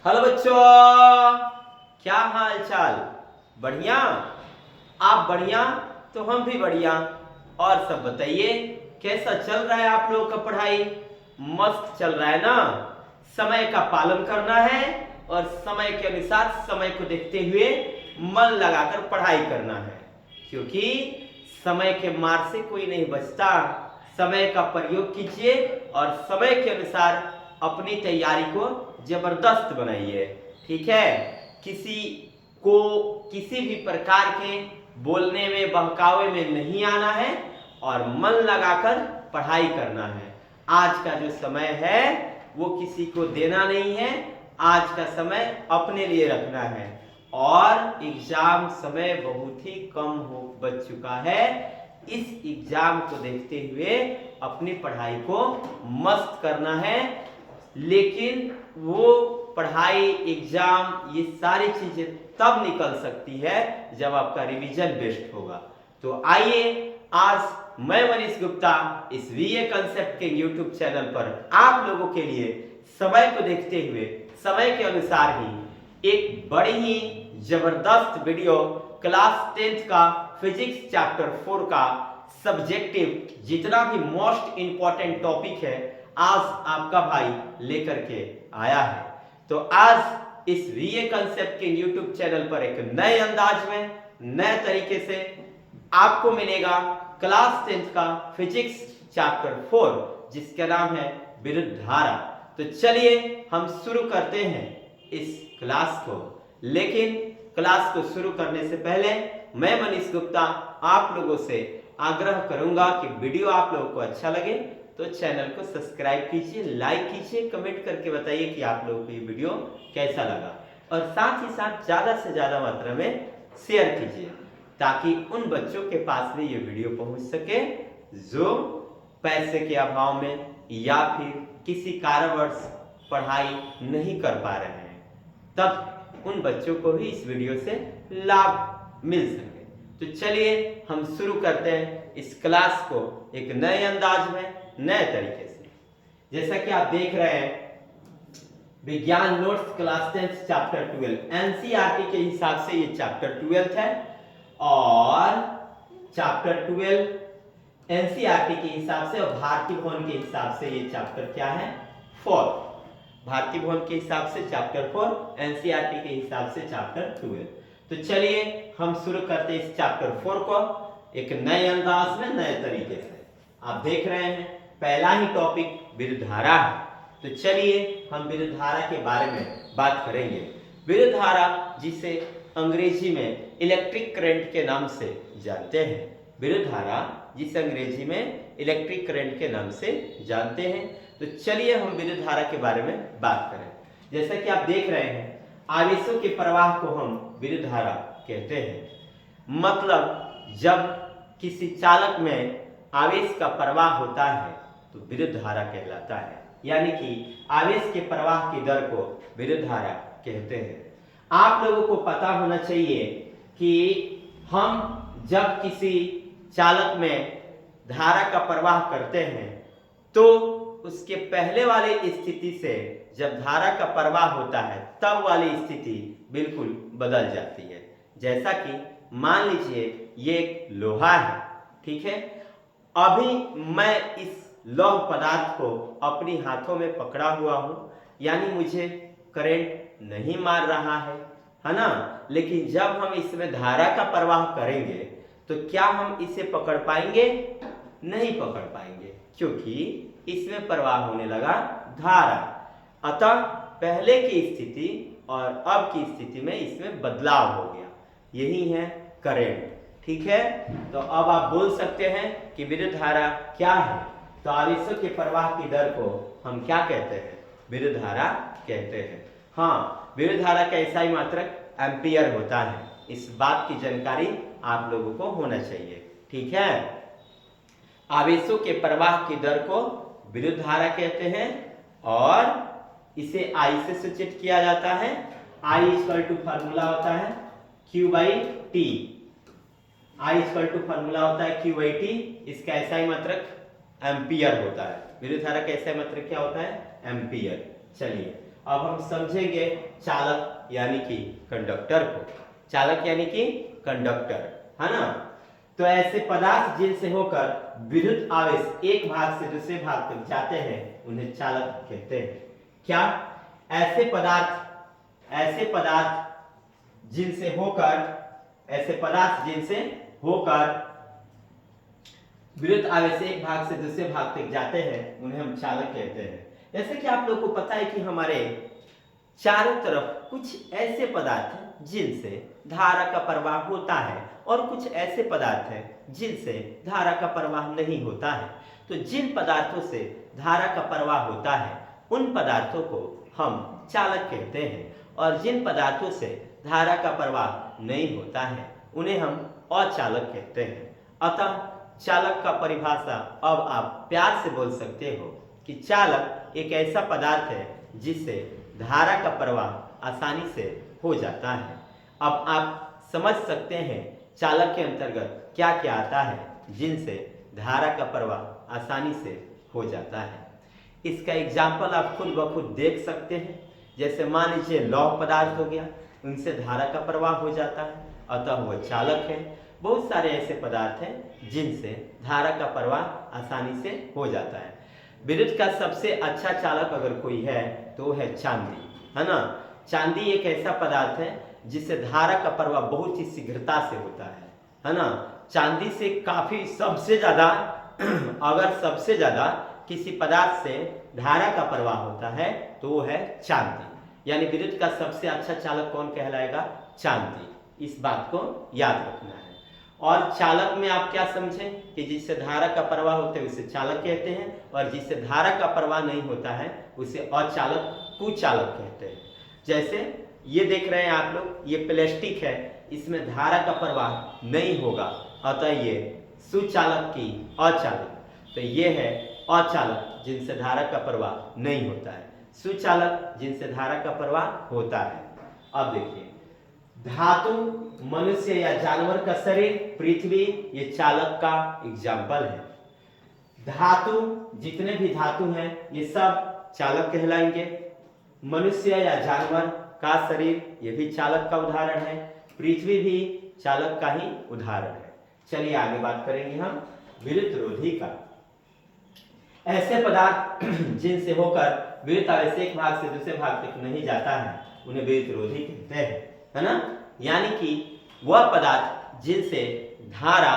Hello बच्चों, क्या हाल चाल? बढ़िया? आप बढ़िया तो हम भी बढ़िया। और सब बताइए, कैसा चल रहा है आप लोगों का पढ़ाई? मस्त चल रहा है ना? समय का पालन करना है और समय के अनुसार समय को देखते हुए मन लगाकर पढ़ाई करना है, क्योंकि समय के मार से कोई नहीं बचता। समय का प्रयोग कीजिए और समय के अनुसार अपनी तैयारी को जबरदस्त बनाइए। ठीक है? किसी को किसी भी प्रकार के बोलने में बहकावे में नहीं आना है और मन लगाकर पढ़ाई करना है। आज का जो समय है वो किसी को देना नहीं है, आज का समय अपने लिए रखना है। और एग्जाम समय बहुत ही कम हो बच चुका है। इस एग्जाम को देखते हुए अपनी पढ़ाई को मस्त करना है, लेकिन वो पढ़ाई, एग्जाम, ये सारी चीजें तब निकल सकती है जब आपका रिवीजन बेस्ट होगा। तो आइए, आज मैं मनीष गुप्ता इस वीए कंसेप्ट के यूट्यूब चैनल पर आप लोगों के लिए समय को देखते हुए समय के अनुसार ही एक बड़ी ही जबरदस्त वीडियो क्लास 10th का फिजिक्स चैप्टर 4 का सब्जेक्टिव जितना भी मोस्ट इंपॉर्टेंट टॉपिक है आज आपका भाई लेकर के आया है। तो आज इस वीए कंसेप्ट के यूट्यूब चैनल पर एक नए अंदाज में, नए तरीके से आपको मिलेगा क्लास 10th का फिजिक्स चैप्टर 4, जिसका नाम है विद्युत धारा। तो चलिए हम शुरू करते हैं इस क्लास को। लेकिन क्लास को शुरू करने से पहले मैं मनीष गुप्ता आप लोगों से आग्रह करूंगा कि वीडियो आप लोगों को अच्छा लगे तो चैनल को सब्सक्राइब कीजिए, लाइक कीजिए, कमेंट करके बताइए कि आप लोगों को ये वीडियो कैसा लगा, और साथ ही साथ ज्यादा से ज्यादा मात्रा में शेयर कीजिए ताकि उन बच्चों के पास भी ये वीडियो पहुंच सके जो पैसे के अभाव में या फिर किसी कारणवश पढ़ाई नहीं कर पा रहे हैं, तब उन बच्चों को भी इस वीडियो से लाभ मिल सके। तो चलिए हम शुरू करते हैं इस क्लास को एक नए अंदाज में, नए तरीके से। जैसा कि आप देख रहे हैं, विज्ञान नोट्स क्लास 10 चैप्टर 12 एनसीईआरटी के हिसाब से ये चैप्टर 12 है, और चैप्टर 12 एनसीईआरटी के हिसाब से और भारतीय भवन के हिसाब से ये चैप्टर क्या है? 4। भारतीय भवन के हिसाब से चैप्टर 4, एनसीईआरटी के हिसाब से चैप्टर 12। तो चलिए हम शुरू करते हैं इस चैप्टर 4 को एक नए अंदाज में, नए तरीके से। आप देख रहे हैं पहला ही टॉपिक विद्युत धारा है। तो चलिए हम विद्युत धारा के बारे में बात करेंगे। विद्युत धारा जिसे अंग्रेजी में इलेक्ट्रिक करंट के नाम से जानते हैं, विद्युत धारा जिसे अंग्रेजी में इलेक्ट्रिक करंट के नाम से जानते हैं। तो चलिए हम विद्युत धारा के बारे में बात करें। जैसा कि आप देख रहे हैं, आवेशों के प्रवाह को हम विद्युत धारा कहते हैं। मतलब जब किसी चालक में आवेश का प्रवाह होता है तो विद्युत धारा कहलाता है, यानी कि आवेश के प्रवाह की दर को विद्युत धारा कहते हैं। आप लोगों को पता होना चाहिए कि हम जब किसी चालक में धारा का प्रवाह करते हैं तो उसके पहले वाली स्थिति से जब धारा का प्रवाह होता है तब वाली स्थिति बिल्कुल बदल जाती है। जैसा कि मान लीजिए ये एक लोहा है, ठीक है? अभी मैं इस लौह पदार्थ को अपनी हाथों में पकड़ा हुआ हूं, यानी मुझे करंट नहीं मार रहा है ना? लेकिन जब हम इसमें धारा का प्रवाह करेंगे तो क्या हम इसे पकड़ पाएंगे? नहीं पकड़ पाएंगे, क्योंकि इसमें प्रवाह होने लगा धारा। अतः पहले की स्थिति और अब की स्थिति में इसमें बदलाव हो गया, यही है करंट। ठीक है? तो अब आप बोल सकते हैं कि विद्युत धारा क्या है? तो आवेशों के प्रवाह की दर को हम क्या कहते हैं? विद्युत धारा कहते हैं। हाँ, विद्युत धारा का ऐसा ही मात्रक एम्पियर होता है। इस बात की जानकारी आप लोगों को होना चाहिए। ठीक है? आवेशों के प्रवाह की दर को विद्युत धारा कहते हैं और इसे I से सूचित किया जाता है। I इक्वल टू फार्मूला होता है Q by T. I equal to formula होता है Q बाई टी। इसका ऐसा ही मात्रक एम्पियर होता है। विद्युत धारा का ऐसा ही मात्रक क्या होता है? एम्पियर। चलिए अब हम समझेंगे चालक यानी कि कंडक्टर को। चालक यानी कि कंडक्टर, है ना। तो ऐसे पदार्थ जिनसे होकर विद्युत आवेश एक भाग से दूसरे भाग तक जाते हैं उन्हें चालक कहते हैं। क्या? ऐसे पदार्थ जिनसे होकर विद्युत आवेश एक भाग से दूसरे भाग तक जाते हैं उन्हें हम चालक कहते हैं। जैसे कि आप लोग को पता है कि हमारे चारों तरफ कुछ ऐसे पदार्थ हैं जिनसे धारा का प्रवाह होता है और कुछ ऐसे पदार्थ हैं जिनसे धारा का प्रवाह नहीं होता है। तो जिन पदार्थों से धारा का प्रवाह होता है उन पदार्थों को हम चालक कहते हैं और जिन पदार्थों से धारा का प्रवाह नहीं होता है उन्हें हम अचालक कहते हैं। अतः चालक का परिभाषा अब आप प्यार से बोल सकते हो कि चालक एक ऐसा पदार्थ है जिससे धारा का प्रवाह आसानी से हो जाता है। अब आप समझ सकते हैं चालक के अंतर्गत क्या क्या आता है जिनसे धारा का प्रवाह आसानी से हो जाता है। इसका एग्जाम्पल आप खुद ब खुद देख सकते हैं। जैसे मान लीजिए लौह पदार्थ हो गया, उनसे धारा का प्रवाह हो जाता है, अतः वह चालक है। बहुत सारे ऐसे पदार्थ हैं जिनसे धारा का प्रवाह आसानी से हो जाता है। विद्युत का सबसे अच्छा चालक अगर कोई है तो है चांदी, है ना। चांदी एक ऐसा पदार्थ है जिससे धारा का प्रवाह बहुत ही शीघ्रता से होता है ना। चांदी से काफी सबसे ज्यादा अगर सबसे ज्यादा किसी पदार्थ से धारा का प्रवाह होता है तो वो है चांदी। यानी विद्युत का सबसे अच्छा चालक कौन कहलाएगा? चांदी। इस बात को याद रखना है। और चालक में आप क्या समझें कि जिससे धारा का प्रवाह होता है उसे चालक कहते हैं और जिससे धारा का प्रवाह नहीं होता है उसे अचालक, कुचालक कहते हैं। जैसे ये देख रहे हैं आप लोग, ये प्लास्टिक है, इसमें धारा का प्रवाह नहीं होगा, अतः ये सुचालक की अचालक। तो ये है अचालक जिनसे धारा का प्रवाह नहीं होता है, सुचालक जिनसे धारा का प्रवाह होता है। अब देखिए, धातु, मनुष्य या जानवर का शरीर, पृथ्वी, ये चालक का एग्जाम्पल है। धातु, जितने भी धातु हैं ये सब चालक कहलाएंगे। मनुष्य या जानवर का शरीर, ये भी चालक का उदाहरण है। पृथ्वी भी चालक का ही उदाहरण है। चलिए आगे बात करेंगे हम विद्युत रोधी का। ऐसे पदार्थ जिनसे होकर विद्युत आवेश एक भाग से दूसरे भाग तक नहीं जाता है उन्हें विद्युत रोधी कहते हैं, है ना। यानी कि वह पदार्थ जिनसे धारा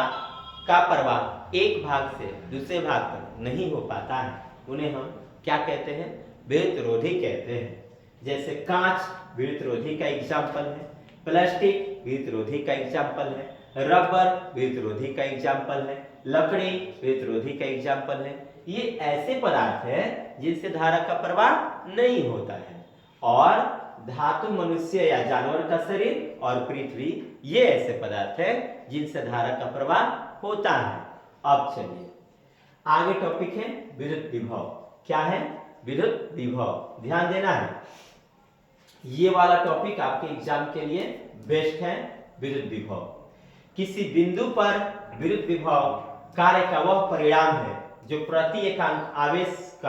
का प्रवाह एक भाग से दूसरे भाग तक नहीं हो पाता है उन्हें हम क्या कहते हैं? विद्युत रोधी कहते हैं। जैसे कांच विद्युत रोधी का एग्जाम्पल है, प्लास्टिक विद्युत रोधी का एग्जाम्पल है, रबर विद्युत रोधी का एग्जाम्पल है, लकड़ी विद्युत रोधी का एग्जाम्पल है। ये ऐसे पदार्थ हैं जिनसे धारा का प्रवाह नहीं होता है। और धातु, मनुष्य या जानवर का शरीर और पृथ्वी, ये ऐसे पदार्थ हैं जिनसे धारा का प्रवाह होता है। अब चलिए आगे टॉपिक है विद्युत विभव। क्या है? विद्युत विभव। ध्यान देना है, ये वाला टॉपिक आपके एग्जाम के लिए बेस्ट है। विद्युत विभव किसी बिंदु पर विद्युत विभव कार्य का वह परिणाम है जो प्रति एकांक आवेश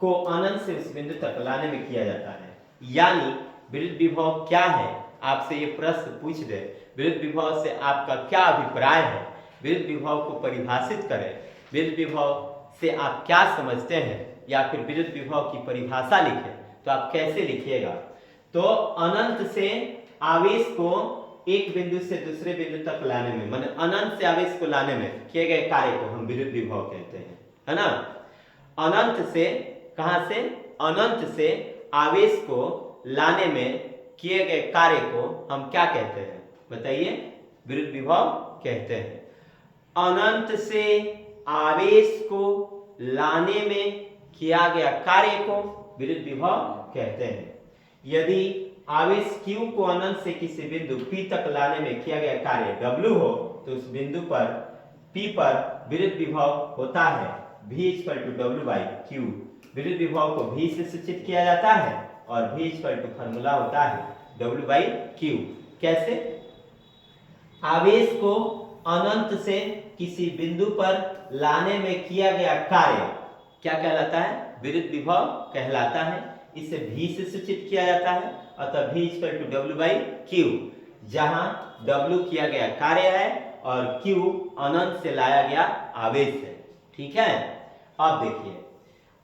को अनंत से उस बिंदु तक लाने में किया जाता है। यानी विद्युत विभव क्या है? आपसे ये प्रश्न पूछ दे, विद्युत विभव से आपका क्या अभिप्राय है? विद्युत विभव को परिभाषित करें। विद्युत विभव से आप क्या समझते हैं? या फिर विद्युत विभव की परिभाषा लिखें तो आप कैसे लिखिएगा? तो अनंत से आवेश को एक बिंदु से दूसरे बिंदु तक लाने में, माने अनंत से आवेश को लाने में किए गए कार्य को हम विद्युत विभव कहते हैं, है ना। अनंत से, कहां से? अनंत से आवेश को लाने में किए गए कार्य को हम क्या कहते हैं? बताइए। विद्युत विभव कहते हैं। अनंत से आवेश को लाने में किया गया कार्य को विद्युत विभव कहते हैं। यदि आवेश Q को अनंत से किसी बिंदु P तक लाने में किया गया कार्य W हो तो उस बिंदु पर P पर विद्युत विभव होता है V=W/Q। विद्युत विभव को V से सूचित किया जाता है और V फॉर्मूला होता है W/Q। कैसे? आवेश को अनंत से किसी बिंदु पर लाने में किया गया कार्य क्या कहलाता है? विद्युत विभव कहलाता है। इसे v से सूचित किया जाता है, अतः v equal to W by Q, जहां w किया गया कार्य है और q अनंत से लाया गया आवेश है। ठीक है, अब देखिए,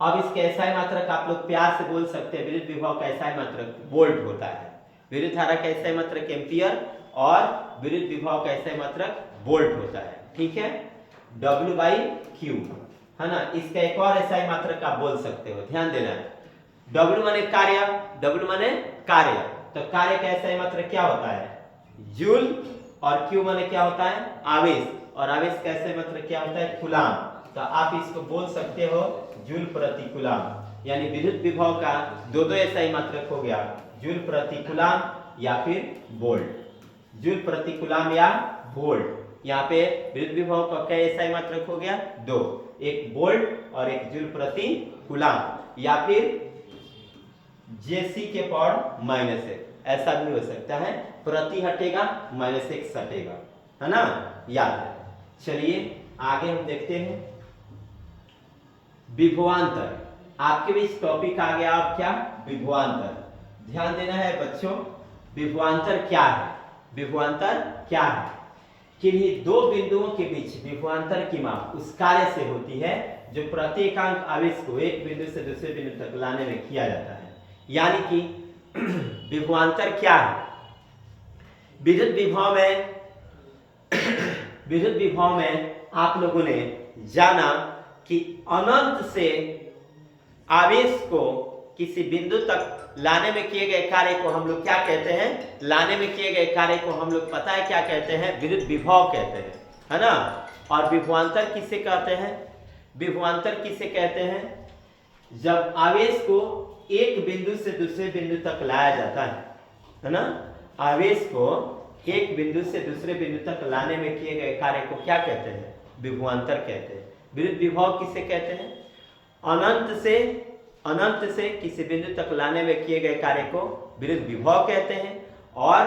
अब इसके एसआई मात्रक आप लोग प्यार से बोल सकते हैं, विद्युत विभव का एसआई मात्रक वोल्ट होता है, विद्युत धारा का एसआई मात्रक एम्पियर और विद्युत विभव का एसआई मात्रक वोल्ट होता है। ठीक है, W बाई क्यू है ना। इसका एक और एसआई मात्रक आप बोल सकते हो, ध्यान देना। W माने कार्य, W माने कार्य, तो कार्य का एसआई मात्रक क्या होता है? जूल, और Q माने क्या होता है? आवेश, और आवेश का एसआई मात्रक क्या होता है? कूलाम। तो आप इसको बोल सकते हो जूल प्रति कूलाम, यानी विद्युत विभव का दो एसआई मात्रक हो गया, जूल प्रति कूलाम या फिर वोल्ट, जूल प्रति कूलाम या वोल्ट। यहाँ पे विद्युत विभव का क्या एसआई मात्रक हो गया? दो, एक वोल्ट और एक जूल प्रति कूलाम, या फिर जेसी के पावर -1, ऐसा भी हो सकता है, प्रति हटेगा -1 हटेगा, है ना, याद है। चलिए आगे हम देखते हैं विभवांतर। आपके बीच टॉपिक आ गया, अब क्या? विभवांतर। ध्यान देना है बच्चों, विभवांतर क्या है? विभवांतर क्या है? किन्हीं दो बिंदुओं के बीच विभवांतर की माप उस कार्य से होती है जो प्रत्येकांक आवेश को एक बिंदु से दूसरे बिंदु तक लाने में किया जाता है। यानी कि विभवांतर क्या है? विद्युत विभव में आप लोगों ने जाना कि अनंत से आवेश को किसी बिंदु तक लाने में किए गए कार्य को हम लोग क्या कहते हैं? लाने में किए गए कार्य को हम लोग पता है क्या कहते हैं? विद्युत विभव कहते हैं, है ना। और विभवांतर किसे कहते हैं? विभवांतर किसे कहते हैं? जब आवेश को एक बिंदु से दूसरे बिंदु तक लाया जाता है ना। आवेश को एक बिंदु से दूसरे बिंदु तक लाने में किए गए कार्य को क्या कहते हैं? विभवांतर कहते हैं। विद्युत विभव किसे कहते हैं? अनंत से किसी बिंदु तक लाने में किए गए कार्य को विद्युत विभव कहते हैं, और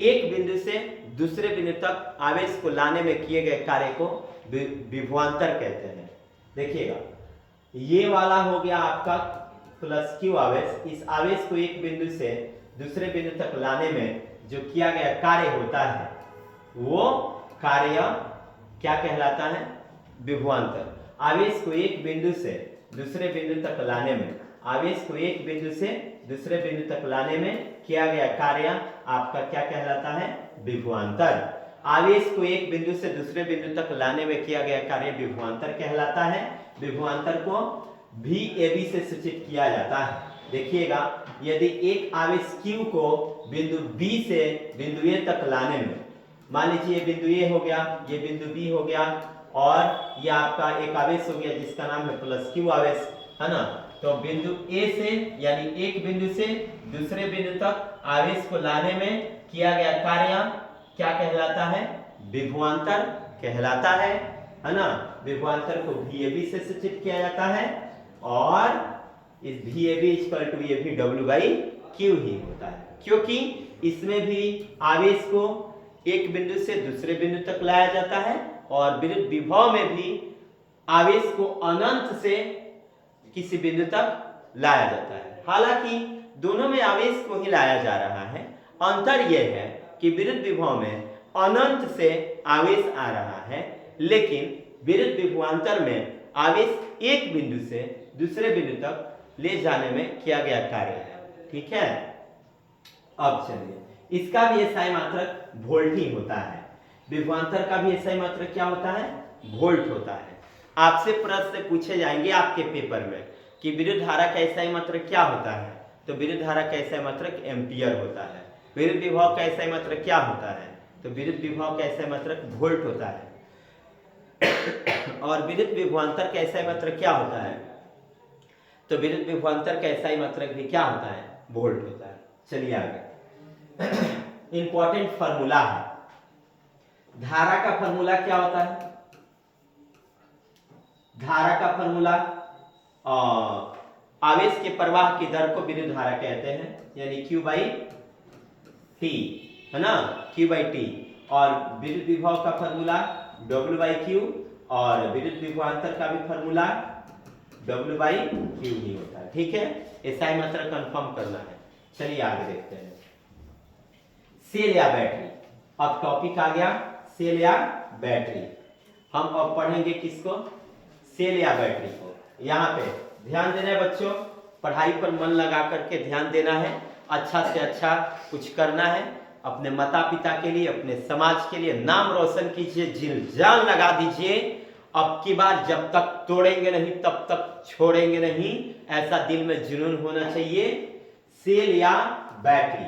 एक बिंदु से दूसरे बिंदु तक आवेश को लाने में किए गए कार्य को विभवांतर कहते हैं। देखिएगा, ये वाला हो गया आपका प्लस क्यू आवेश। इस आवेश को एक बिंदु से दूसरे बिंदु तक लाने में जो किया गया कार्य होता है, वो कार्य क्या कहलाता है? विभवांतर। आवेश को एक बिंदु से दूसरे बिंदु तक लाने में, आवेश को एक बिंदु से दूसरे बिंदु तक लाने में किया गया कार्य आपका क्या कहलाता है? विभवांतर। आवेश को एक बिंदु से दूसरे बिंदु तक लाने में किया गया कार्य विभवांतर कहलाता है। विभवांतर को VAB से सूचित किया जाता है। देखिएगा, यदि एक आवेश Q को बिंदु B से बिंदु A तक लाने में, मान लीजिए ये बिंदु A हो गया, ये बिंदु B हो गया, और ये आपका एक आवेश हो गया जिसका नाम है प्लस क्यू आवेश, है ना। तो बिंदु A से, यानी एक बिंदु से दूसरे बिंदु तक आवेश को लाने में किया गया कार्य क्या कहलाता है? विभवांतर कहलाता है ना। विभवांतर को VAB से सूचित किया जाता है, और इस VAB इक्वल टू ये भी W बाई क्यू ही होता है, क्योंकि इसमें भी आवेश को एक बिंदु से दूसरे बिंदु तक लाया जाता है, और विद्युत विभव में भी आवेश को अनंत से किसी बिंदु तक लाया जाता है। हालांकि दोनों में आवेश को ही लाया जा रहा है। अंतर यह है कि विद्युत विभव में अनंत से आवेश आ रहा है, लेकिन विद्युत विभवांतर में आवेश एक बिंदु से दूसरे बिंदु तक ले जाने में किया गया कार्य है। ठीक है, अब चलिए, इसका भी एसआई मात्रक वोल्ट ही होता है। विभवांतर का भी एसआई मात्रक क्या होता है? वोल्ट होता है। आपसे प्रश्न पूछे जाएंगे आपके पेपर में कि विद्युत धारा का एसआई मात्रक क्या होता है, तो विद्युत धारा का एसआई मात्रक एम्पियर होता है। विद्युत विभव का एसआई मात्रक क्या होता है? तो विद्युत विभव का एसआई मात्रक वोल्ट होता है। और विद्युत विभवांतर का एसआई मात्रक क्या होता है? तो विद्युत विभवांतर का एसआई मात्रक भी क्या होता है? वोल्ट होता है। चलिए आगे, इंपॉर्टेंट फार्मूला है। धारा का फार्मूला क्या होता है? धारा का फार्मूला आवेश के प्रवाह की दर को विद्युत धारा कहते हैं, यानी Q बाई T, है ना, Q बाई T। और विद्युत विभव का फार्मूला W बाई Q, और विद्युत विभवांतर का भी फार्मूला W बाई Q ही होता है। ठीक है। एसआई मात्रा कंफर्म करना है। चलिए आगे देखते हैं। सेल या बैटरी, अब टॉपिक आ गया सेल या बैटरी। हम अब पढ़ेंगे किसको, सेल या बैटरी को। यहाँ पे ध्यान देना है बच्चों, पढ़ाई पर मन लगा करके ध्यान देना है, अच्छा से अच्छा कुछ करना है, अपने माता पिता के लिए, अपने समाज के लिए नाम रोशन कीजिए, जी जान लगा दीजिए। अब की बार जब तक तोड़ेंगे नहीं तब तक छोड़ेंगे नहीं, ऐसा दिल में जुनून होना चाहिए। सेल या बैटरी,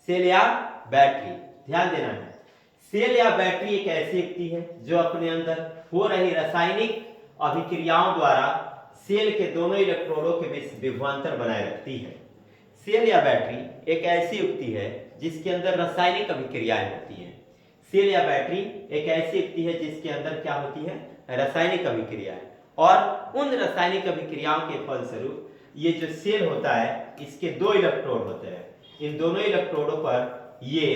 सेल या बैटरी, ध्यान देना है। सेल या बैटरी एक ऐसी युक्ति है जो अपने अंदर हो रही रासायनिक अभिक्रियाओं द्वारा सेल के दोनों इलेक्ट्रोडों के बीच विभवांतर बनाए रखती है। सेल या बैटरी एक ऐसी युक्ति है जिसके अंदर रासायनिक अभिक्रियाएं होती हैं। सेल या बैटरी एक ऐसी युक्ति है जिसके अंदर क्या होती है, रासायनिक अभिक्रियाएं, और उन रासायनिक अभिक्रियाओं के फलस्वरूप ये जो सेल होता है इसके दो इलेक्ट्रोड होते हैं, इन दोनों इलेक्ट्रोडों पर ये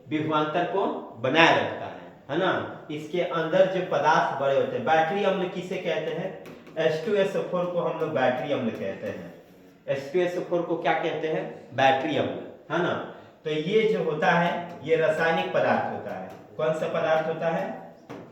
विभवांतर को बनाए रखता है ना। इसके अंदर जो पदार्थ बड़े होते हैं, बैटरी अम्ल किसे कहते हैं, H2SO4 को हम लोग बैटरी अम्ल कहते हैं। H2SO4 को क्या कहते हैं, बैटरी अम्ल, है ना। तो ये जो होता है ये रासायनिक पदार्थ होता है। कौन सा पदार्थ होता है,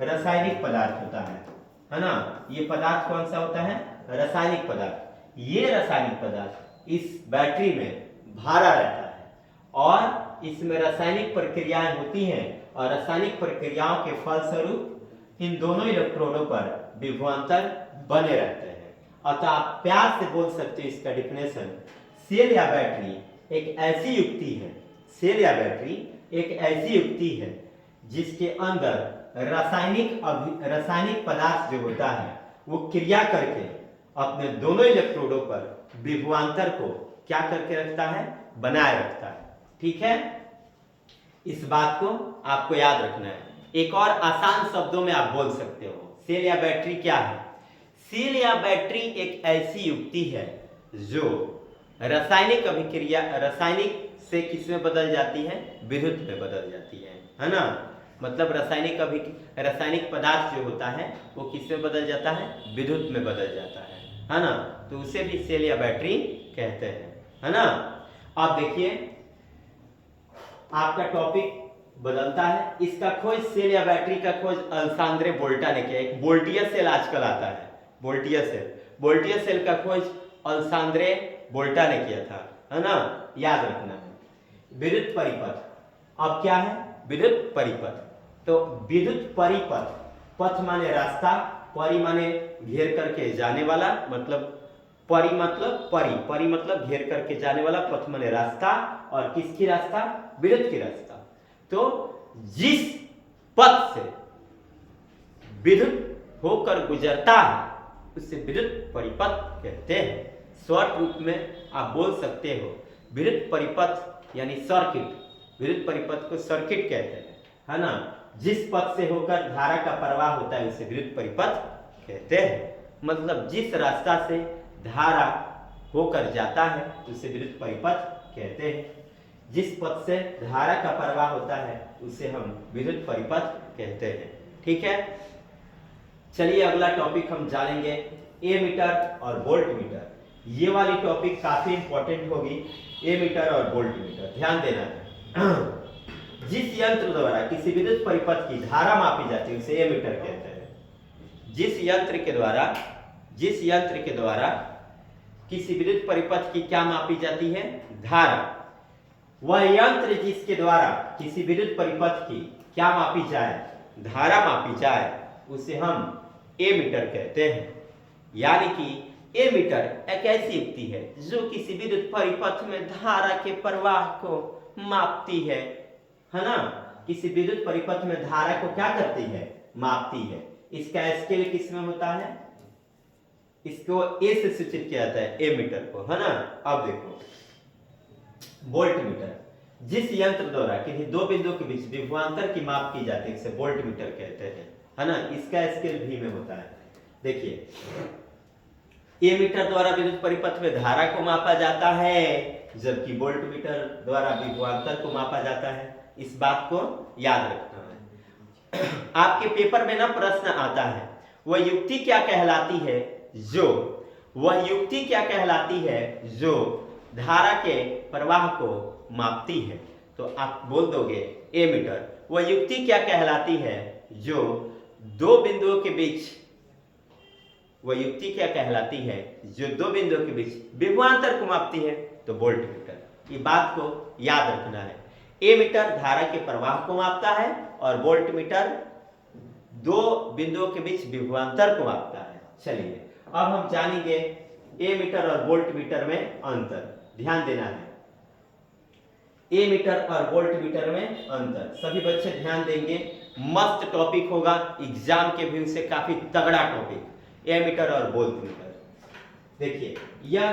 रासायनिक पदार्थ होता है ना। ये पदार्थ कौन सा होता है, रासायनिक पदार्थ। ये रासायनिक पदार्थ इस बैटरी में भरा रहता है और इसमें रासायनिक प्रक्रियाएं होती हैं और रासायनिक प्रक्रियाओं के फलस्वरूप इन दोनों इलेक्ट्रोडों पर विभवांतर बने रहते हैं। अतः आप प्यार से बोल सकते हो इसका डिफिनेशन, सेल या बैटरी एक ऐसी युक्ति है, सेल या बैटरी एक ऐसी युक्ति है जिसके अंदर रासायनिक पदार्थ जो होता है वो क्रिया करके अपने दोनों इलेक्ट्रोडों पर विभवांतर को क्या करके रखता है, बनाए रखता है। ठीक है, इस बात को आपको याद रखना है। एक और आसान शब्दों में आप बोल सकते हो सेल या बैटरी क्या है। सेल या बैटरी एक ऐसी युक्ति है जो रासायनिक अभिक्रिया, रासायनिक से किसमें बदल जाती है, विद्युत में बदल जाती है ना। मतलब रासायनिक पदार्थ जो होता है वो किसमें बदल जाता है, विद्युत में बदल जाता है ना। तो उसे भी सेल या बैटरी कहते हैं, है ना। अब देखिए आपका टॉपिक बदलता है, इसका खोज सेल या बैटरी का खोज अलेक्सांद्रे वोल्टा ने किया। एक वोल्टियस सेल आजकल आता है, वोल्टियस सेल का खोज अलेक्सांद्रे वोल्टा ने किया था, है ना, याद रखना है। विद्युत परिपथ, अब क्या है, विद्युत परिपथ। तो विद्युत परिपथ, पथ माने रास्ता, परि माने घेर करके जाने वाला, मतलब परि मतलब घेर करके जाने वाला, पथ माने रास्ता, और किसकी रास्ता, विद्युत की रास्ता। तो जिस पथ से विद्युत होकर गुजरता है उसे विद्युत परिपथ कहते हैं। शॉर्ट रूप में आप बोल सकते हो विद्युत परिपथ यानी सर्किट, विद्युत परिपथ को सर्किट कहते हैं, है ना। जिस पथ से होकर धारा का प्रवाह होता है उसे विद्युत परिपथ कहते हैं। मतलब जिस रास्ता से धारा होकर जाता है उसे विद्युत परिपथ कहते हैं। जिस पथ से धारा का प्रवाह होता है उसे हम विद्युत परिपथ कहते हैं। ठीक है, चलिए अगला टॉपिक हम जानेंगे एमीटर और वोल्ट मीटर। ये वाली टॉपिक काफी इंपॉर्टेंट होगी, एमीटर और वोल्ट मीटर, ध्यान देना है। जिस यंत्र द्वारा किसी विद्युत परिपथ की धारा मापी जाती है उसे एमीटर कहते हैं। जिस यंत्र के द्वारा किसी विद्युत परिपथ की क्या मापी जाती है, धारा, वह यंत्र जिसके द्वारा किसी विद्युत परिपथ की क्या मापी जाए, धारा मापी जाए, उसे हम एमीटर कहते हैं। यानी कि एमीटर एक ऐसी युक्ति है जो किसी विद्युत परिपथ में धारा के प्रवाह को मापती है ना। किसी विद्युत परिपथ में धारा को क्या करती है, मापती है। इसका स्केल किसमें होता है, इसको ए से सूचित किया जाता है, एमीटर को, है ना। अब देखो वोल्ट मीटर, जिस यंत्र द्वारा किसी दो बिंदु के बीच विभवांतर की माप की जाती है इसे वोल्ट मीटर कहते हैं, है ना। इसका स्केल भी में होता है। देखिए एमीटर द्वारा विद्युत परिपथ में धारा को मापा जाता है जबकि वोल्ट मीटर द्वारा विभवांतर को मापा जाता है। इस बात को याद रखना है। आपके पेपर में ना प्रश्न आता है, वह युक्ति क्या कहलाती है जो धारा के प्रवाह को मापती है, तो आप बोल दोगे एमीटर। वह युक्ति क्या कहलाती है जो दो बिंदुओं के बीच, वह युक्ति क्या कहलाती है जो दो बिंदुओं के बीच विभवांतर को मापती है, तो वोल्टमीटर। ये बात को याद रखना है। एमीटर धारा के प्रवाह को मापता है और वोल्टमीटर दो बिंदुओं के बीच विभवांतर को मापता है। चलिए अब हम जानेंगे एमीटर और वोल्टमीटर में अंतर। ध्यान देना है, एमीटर और वोल्टमीटर में अंतर। सभी बच्चे ध्यान देंगे, मस्त टॉपिक होगा, एग्जाम के व्यू से काफी तगड़ा टॉपिक, एमीटर और वोल्टमीटर। देखिए, यह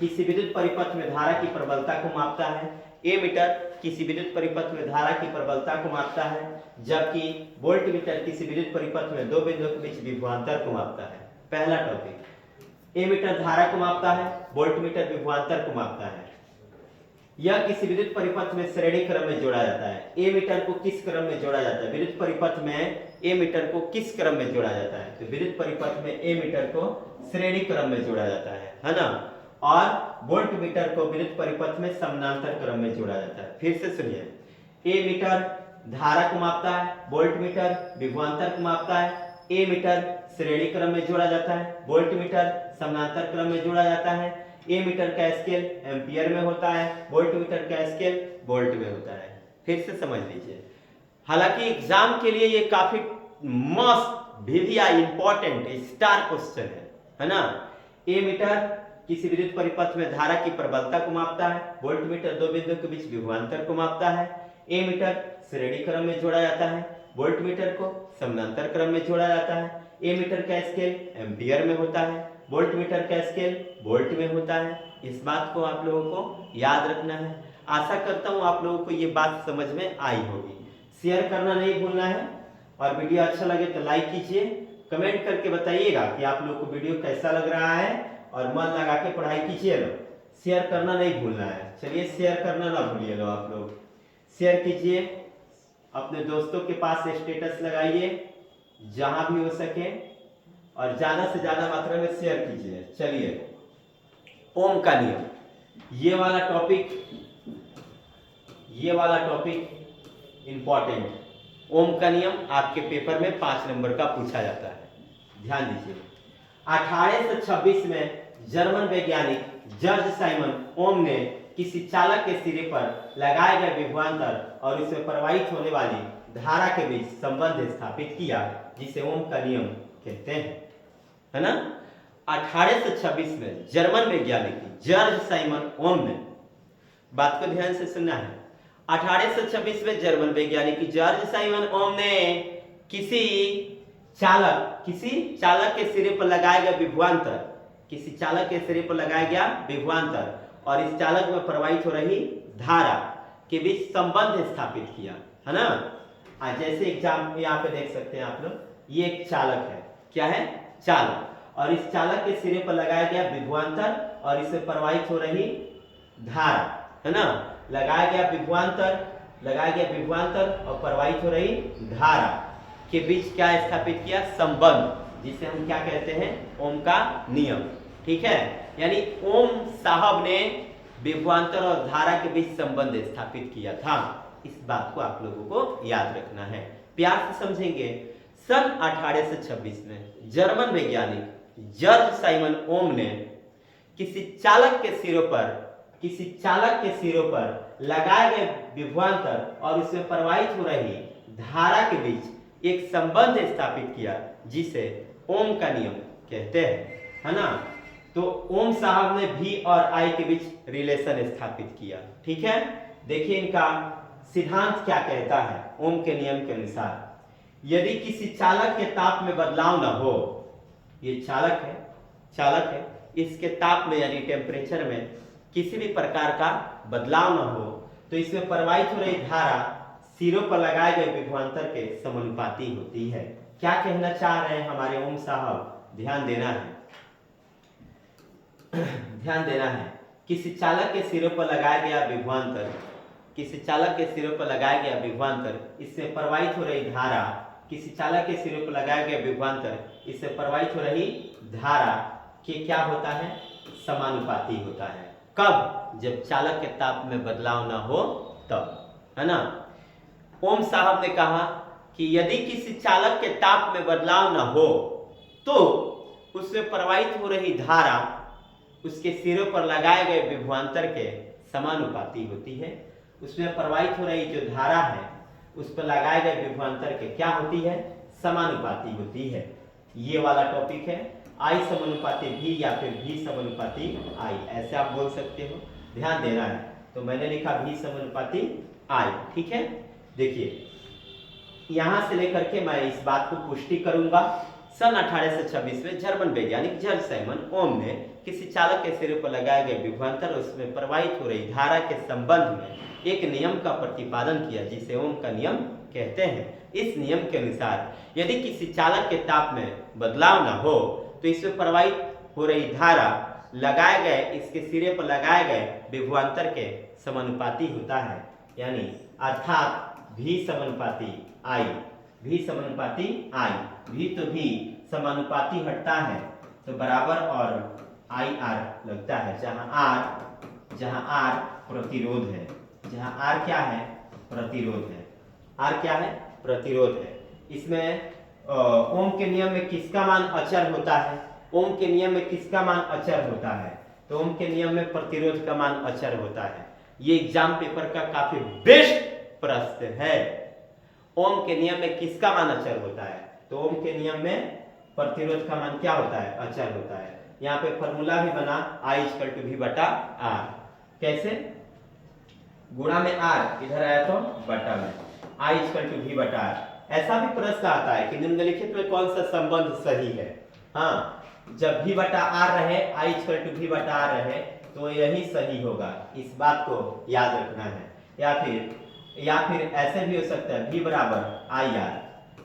किसी विद्युत परिपथ में धारा की प्रबलता को मापता है। एमीटर किसी विद्युत परिपथ में धारा की प्रबलता को मापता है, जबकि वोल्टमीटर किसी विद्युत परिपथ में दो बिंदुओं के बीच विभवांतर को मापता है। पहला टॉपिक, एमीटर धारा को मापता है, वोल्टमीटर विभवांतर को मापता है। यह किसी विद्युत परिपथ में श्रेणी क्रम में जोड़ा जाता है। एमीटर को किस क्रम में जोड़ा जाता है? विद्युत परिपथ में एमीटर को किस क्रम में जोड़ा जाता है? तो विद्युत परिपथ में एमीटर को श्रेणी क्रम में जोड़ा जाता है ना। और वोल्टमीटर को विद्युत परिपथ में समानांतर क्रम में जोड़ा जाता है। फिर से सुनिए, एमीटर धारा को मापता है, वोल्टमीटर विभवांतर को मापता है। एमीटर श्रेणी क्रम में जोड़ा जाता है, वोल्टमीटर समानांतर क्रम में जोड़ा जाता है। एमीटर का स्केल एम्पियर में होता है, वोल्टमीटर का स्केल वोल्ट में होता है। फिर से समझ लीजिए, हालांकि एग्जाम के लिए ये काफी मस्त भिविया इंपॉर्टेंट स्टार क्वेश्चन है ना। एमीटर किसी विद्युत परिपथ में धारा की प्रबलता को मापता है, वोल्टमीटर दो बिंदुओं के बीच विभवांतर को मापता है। एमीटर श्रेणी क्रम में जोड़ा जाता है, वोल्टमीटर को समानांतर क्रम में जोड़ा जाता है। एमीटर का स्केल एम्पियर में होता है, वोल्टमीटर का स्केल वोल्ट में होता है। इस बात को आप लोगों को याद रखना है। आशा करता हूं आप लोगों को ये बात समझ में आई होगी। शेयर करना नहीं भूलना है, और वीडियो अच्छा लगे तो लाइक कीजिए। कमेंट करके बताइएगा कि आप लोगों को वीडियो कैसा लग रहा है, और मन लगा के पढ़ाई कीजिए लो। शेयर करना नहीं भूलना है। चलिए, शेयर करना ना भूलिए लो। आप लोग शेयर कीजिए, अपने दोस्तों के पास स्टेटस लगाइए जहां भी हो सके, और ज्यादा से ज्यादा मात्रा में शेयर कीजिए। चलिए, ओम का नियम, ये वाला टॉपिक इंपॉर्टेंट। ओम का नियम आपके पेपर में 5 नंबर का पूछा जाता है। ध्यान दीजिए, 1826 में जर्मन वैज्ञानिक जॉर्ज साइमन ओम ने किसी चालक के सिरे पर लगाए गए विभवांतर और इसमें प्रवाहित होने वाली धारा के बीच संबंध स्थापित किया, जिसे ओम का नियम कहते हैं, है ना। 1826 में जर्मन वैज्ञानिक जॉर्ज साइमन ओम ने, बात को ध्यान से सुनना है, 1826 में जर्मन वैज्ञानिक जॉर्ज साइमन ओम ने किसी चालक के सिरे पर लगाया गया विभवांतर, और इस चालक में प्रवाहित हो रही धारा के बीच संबंध स्थापित किया, है ना। जैसे एग्जाम यहाँ पे देख सकते हैं आप लोग, ये एक चालक है। क्या है? चालक। और इस चालक के सिरे पर लगाया गया विभवांतर और इससे प्रवाहित हो रही धारा, है ना। लगाया गया विभवांतर और प्रवाहित हो रही धारा के बीच क्या स्थापित किया? संबंध, जिसे हम क्या कहते हैं? ओम का नियम। ठीक है, यानी ओम साहब ने विभवांतर और धारा के बीच संबंध स्थापित किया था। इस बात को आप लोगों को याद रखना है, प्यार से समझेंगे। सन 1826 में जर्मन वैज्ञानिक जॉर्ज साइमन ओम ने किसी चालक के सिरों पर लगाए गए विभवांतर और उसमें प्रवाहित हो रही धारा के बीच एक संबंध स्थापित किया, जिसे ओम का नियम कहते हैं, है ना। तो ओम साहब ने V और I के बीच रिलेशन स्थापित किया। ठीक है, देखिए इनका सिद्धांत क्या कहता है। ओम के नियम के अनुसार, यदि किसी चालक के ताप में बदलाव न हो, ये चालक है, इसके ताप में यानी टेम्परेचर में किसी भी प्रकार का बदलाव न हो, तो इसमें प्रवाहित हो रही धारा सिरों पर लगाए गए विभवांतर के समानुपाती होती है। क्या कहना चाह रहे हैं हमारे ओम साहब? ध्यान देना है। किसी चालक के सिरों पर लगाया गया विभवांतर, इससे प्रवाहित हो रही धारा, किसी चालक के सिरों पर लगाया गया विभवांतर, इससे प्रवाहित हो रही धारा के क्या होता है? समानुपाती होता है। कब? जब चालक के ताप में बदलाव ना हो तब, है ना। ओम साहब ने कहा कि यदि किसी चालक के ताप में बदलाव ना हो तो उसमें प्रवाहित हो रही धारा उसके सिरों पर लगाए गए विभवांतर के समानुपाती होती है। उसमें प्रवाहित हो रही जो धारा है उस पर लगाए गए विभवांतर के क्या होती है? समानुपाती होती है। ये वाला टॉपिक है I समानुपाती V या फिर V समानुपाती I, ऐसे आप बोल सकते हो, ध्यान देना है। तो मैंने लिखा V समानुपाती I, ठीक है। देखिए यहां से लेकर के मैं इस बात को पुष्टि करूंगा। सन 1826 में जर्मन वैज्ञानिक जर्ज साइमन ओम ने किसी चालक के सिरे पर लगाए गए विभवांतर उसमें प्रवाहित हो रही धारा के संबंध में एक नियम का प्रतिपादन किया जिसे ओम का नियम कहते हैं। इस नियम के अनुसार यदि किसी चालक के ताप में बदलाव न हो तो इसमें प्रवाहित हो रही धारा लगाए गए इसके सिरे पर लगाए गए विभवांतर के समानुपाती होता है, यानी अर्थात V समानुपाती I, V समानुपाती I, V तो V समानुपाती हटता है तो बराबर और IR लगता है, जहां R प्रतिरोध है, जहां R क्या है? प्रतिरोध है। R क्या है? प्रतिरोध है। इसमें ओम के नियम में किसका मान अचर होता है? ओम के नियम में किसका मान अचर होता है? तो ओम के नियम में प्रतिरोध का मान अचर होता है। ये एग्जाम पेपर का काफी बेस्ट प्रश्न है। ओम के नियम में किसका मान अचर होता है? तो ओम के नियम में प्रतिरोध का मान क्या होता है? अचर होता है। यहाँ पे फॉर्मूला भी बना I = V बटा R। कैसे? गुणा में R इधर आया तो बटा में, I = V बटा R। ऐसा भी प्रश्न आता है कि निम्नलिखित में कौन सा संबंध सही है? हाँ, जब V बटा R रहे, I = V बटा R रहे तो यही सही होगा। इस बात को याद रखना है। या फिर ऐसे भी हो सकता है V बराबर IR।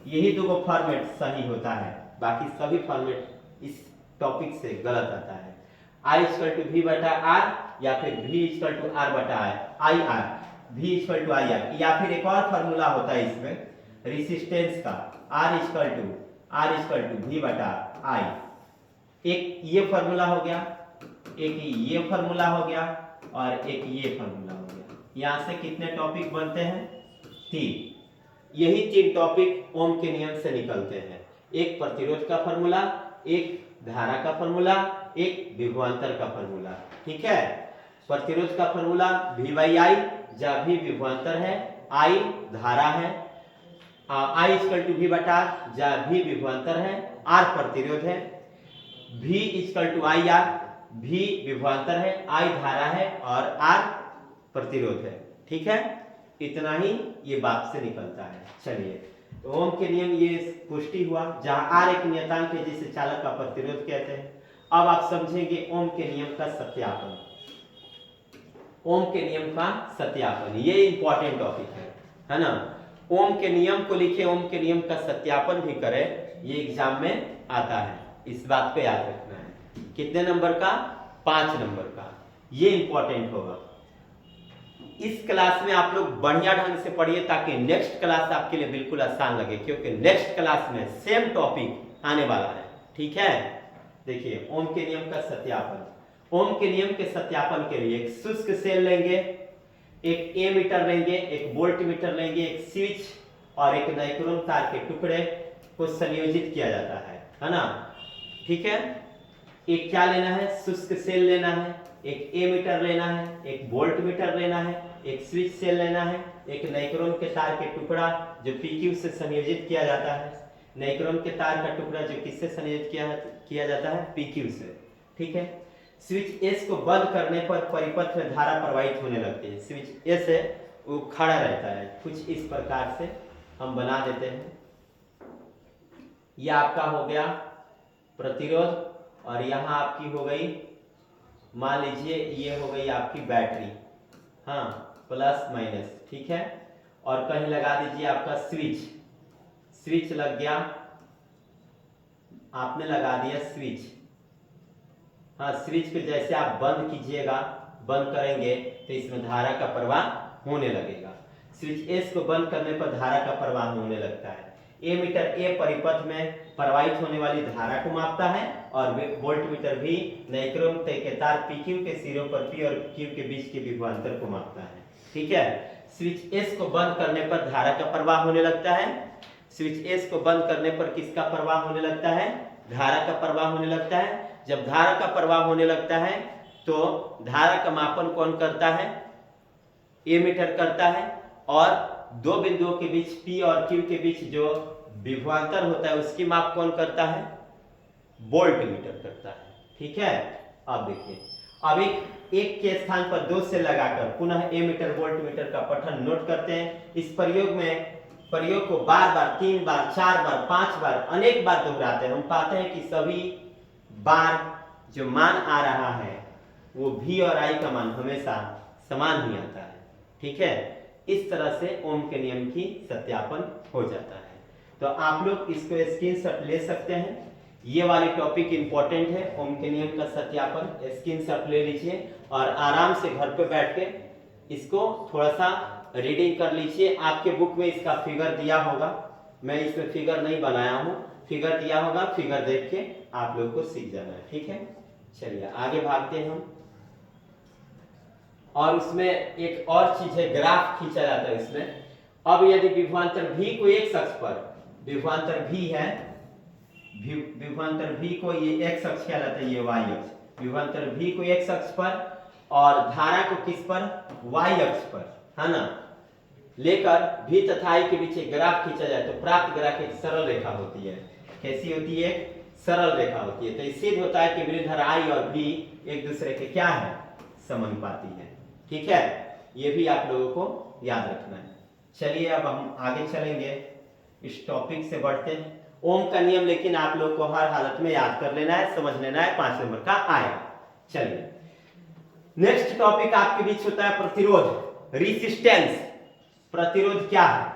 यही दो फॉर्मेट सही होता है, बाकी सभी फॉर्मेट इस टॉपिक से गलत आता है। I = V बटा R या फिर V = R बटा IR, V = IR। या फिर एक और फॉर्मूला होता है इसमें रेसिस्टेंस का, R = V बटा I। एक ये फॉर्मूला हो गया, एक ये फॉर्मूला हो गया और एक ये फॉर्मूला हो गया। यहां से कितने टॉपिक बनते हैं? 3। यही 3 टॉपिक ओम के नियम से निकलते हैं। एक प्रतिरोध का फॉर्मूला, एक धारा का फॉर्मूला, एक विभवांतर का फॉर्मूला, ठीक है। प्रतिरोध का फॉर्मूला V/I, जहां V विभवांतर है, I धारा है, I = V बटा R, जहां V विभवांतर है, R प्रतिरोध है। V = IR, V विभवांतर है, I धारा है और R प्रतिरोध है, ठीक है। इतना ही ये बात से निकलता है। चलिए, तो ओम के नियम ये पुष्टि हुआ, जहां R एक नियतांक है जिसे चालक का प्रतिरोध कहते हैं। अब आप समझेंगे ओम के नियम का सत्यापन। ओम के नियम का सत्यापन, ये इंपॉर्टेंट टॉपिक है ना। ओम के नियम को लिखे, ओम के नियम का सत्यापन भी करें, ये एग्जाम में आता है। इस बात को याद रखना है। कितने नंबर का? 5 नंबर का। ये इंपॉर्टेंट होगा। इस क्लास में आप लोग बढ़िया ढंग से पढ़िए ताकि नेक्स्ट क्लास आपके लिए बिल्कुल आसान लगे, क्योंकि नेक्स्ट क्लास में सेम टॉपिक आने वाला है, ठीक है। देखिए ओम के नियम का सत्यापन। ओम के नियम के सत्यापन के लिए एक शुष्क सेल लेंगे, एक एमीटर लेंगे, एक वोल्ट मीटर लेंगे, एक स्विच और एक नाइक्रोम तार के टुकड़े को संयोजित किया जाता है ना, ठीक है। एक क्या लेना है? शुष्क सेल लेना है, एक एमीटर लेना है, एक वोल्ट मीटर लेना है, एक स्विच सेल लेना है, एक नाइक्रोम के तार के टुकड़ा जो PQ से संयोजित किया जाता है। नाइक्रोम के तार का टुकड़ा जो किससे संयोजित किया जाता है? PQ से, ठीक है। स्विच S को बंद करने पर परिपथ में धारा प्रवाहित होने लगती है। स्विच S है वो खड़ा रहता है, कुछ इस प्रकार से हम बना देते हैं। यह आपका हो गया प्रतिरोध और यहाँ आपकी हो गई, मान लीजिए ये हो गई आपकी बैटरी, हाँ, प्लस माइनस, ठीक है। और कहीं लगा दीजिए आपका स्विच, स्विच लग गया, आपने लगा दिया स्विच, हाँ। स्विच को जैसे आप बंद कीजिएगा, बंद करेंगे तो इसमें धारा का प्रवाह होने लगेगा। स्विच S को बंद करने पर धारा का प्रवाह होने लगता है। ए मीटर ए परिपथ में प्रवाहित होने वाली धारा को मापता है और वोल्ट मीटर भी नाइक्रोम के तार पीक्यू के सिरों पर पी और क्यू के बीच के विभवांतर को मापता है। ठीक है, स्विच एस को बंद करने पर धारा का प्रवाह होने लगता है। स्विच एस को बंद करने पर किसका प्रवाह होने लगता है? धारा का प्रवाह होने लगता है। जब धारा का प्रवाह होने लगता है तो धारा का मापन कौन करता है? ए मीटर करता है और दो बिंदुओं के बीच P और Q के बीच जो विभवांतर होता है उसकी माप कौन करता है? वोल्ट मीटर करता है। ठीक है, अब देखिए, अब एक के स्थान पर 2 से लगाकर पुनः ए मीटर वोल्ट मीटर का पठन नोट करते हैं। इस प्रयोग को बार बार, 3 बार, 4 बार, 5 बार, अनेक बार दोहराते हैं। हम पाते हैं कि सभी बार जो मान आ रहा है वो V और I का मान हमेशा समान ही आता है। ठीक है, इस तरह से ओम के नियम की सत्यापन हो जाता है। तो आप लोग इसको स्क्रीनशॉट ले सकते हैं। ये वाली टॉपिक इंपॉर्टेंट है, ओम के नियम का सत्यापन। स्क्रीनशॉट ले लीजिए और आराम से घर पे बैठ के इसको थोड़ा सा रीडिंग कर लीजिए। आपके बुक में इसका फिगर दिया होगा, मैं इसमें फिगर नहीं बनाया हूँ, फिगर दिया होगा, फिगर देख के आप लोग को सीख जाना है। ठीक है, चलिए आगे भागते हैं हम। और उसमें एक और चीज है, ग्राफ खींचा जाता है इसमें। अब यदि विभवांतर V को एक अक्ष पर, विभवांतर V है, विभवांतर V को ये x अक्ष कहलाता है, ये y अक्ष, विभवांतर V को x अक्ष पर और धारा को किस पर? y अक्ष पर, है ना, लेकर V तथा I के बीच एक ग्राफ खींचा जाए तो प्राप्त ग्राफ एक सरल रेखा होती है। कैसी होती है? सरल रेखा होती है। तो इससे होता है कि विरुद्ध I और V एक दूसरे के क्या है? समानुपाती है। ठीक है, ये भी आप लोगों को याद रखना है। चलिए अब हम आगे चलेंगे, इस टॉपिक से बढ़ते हैं। ओम का नियम लेकिन आप लोग को हर हालत में याद कर लेना है, समझ लेना है, 5 नंबर का आएगा। चलिए नेक्स्ट टॉपिक आपके बीच होता है प्रतिरोध, रेजिस्टेंस। प्रतिरोध क्या है?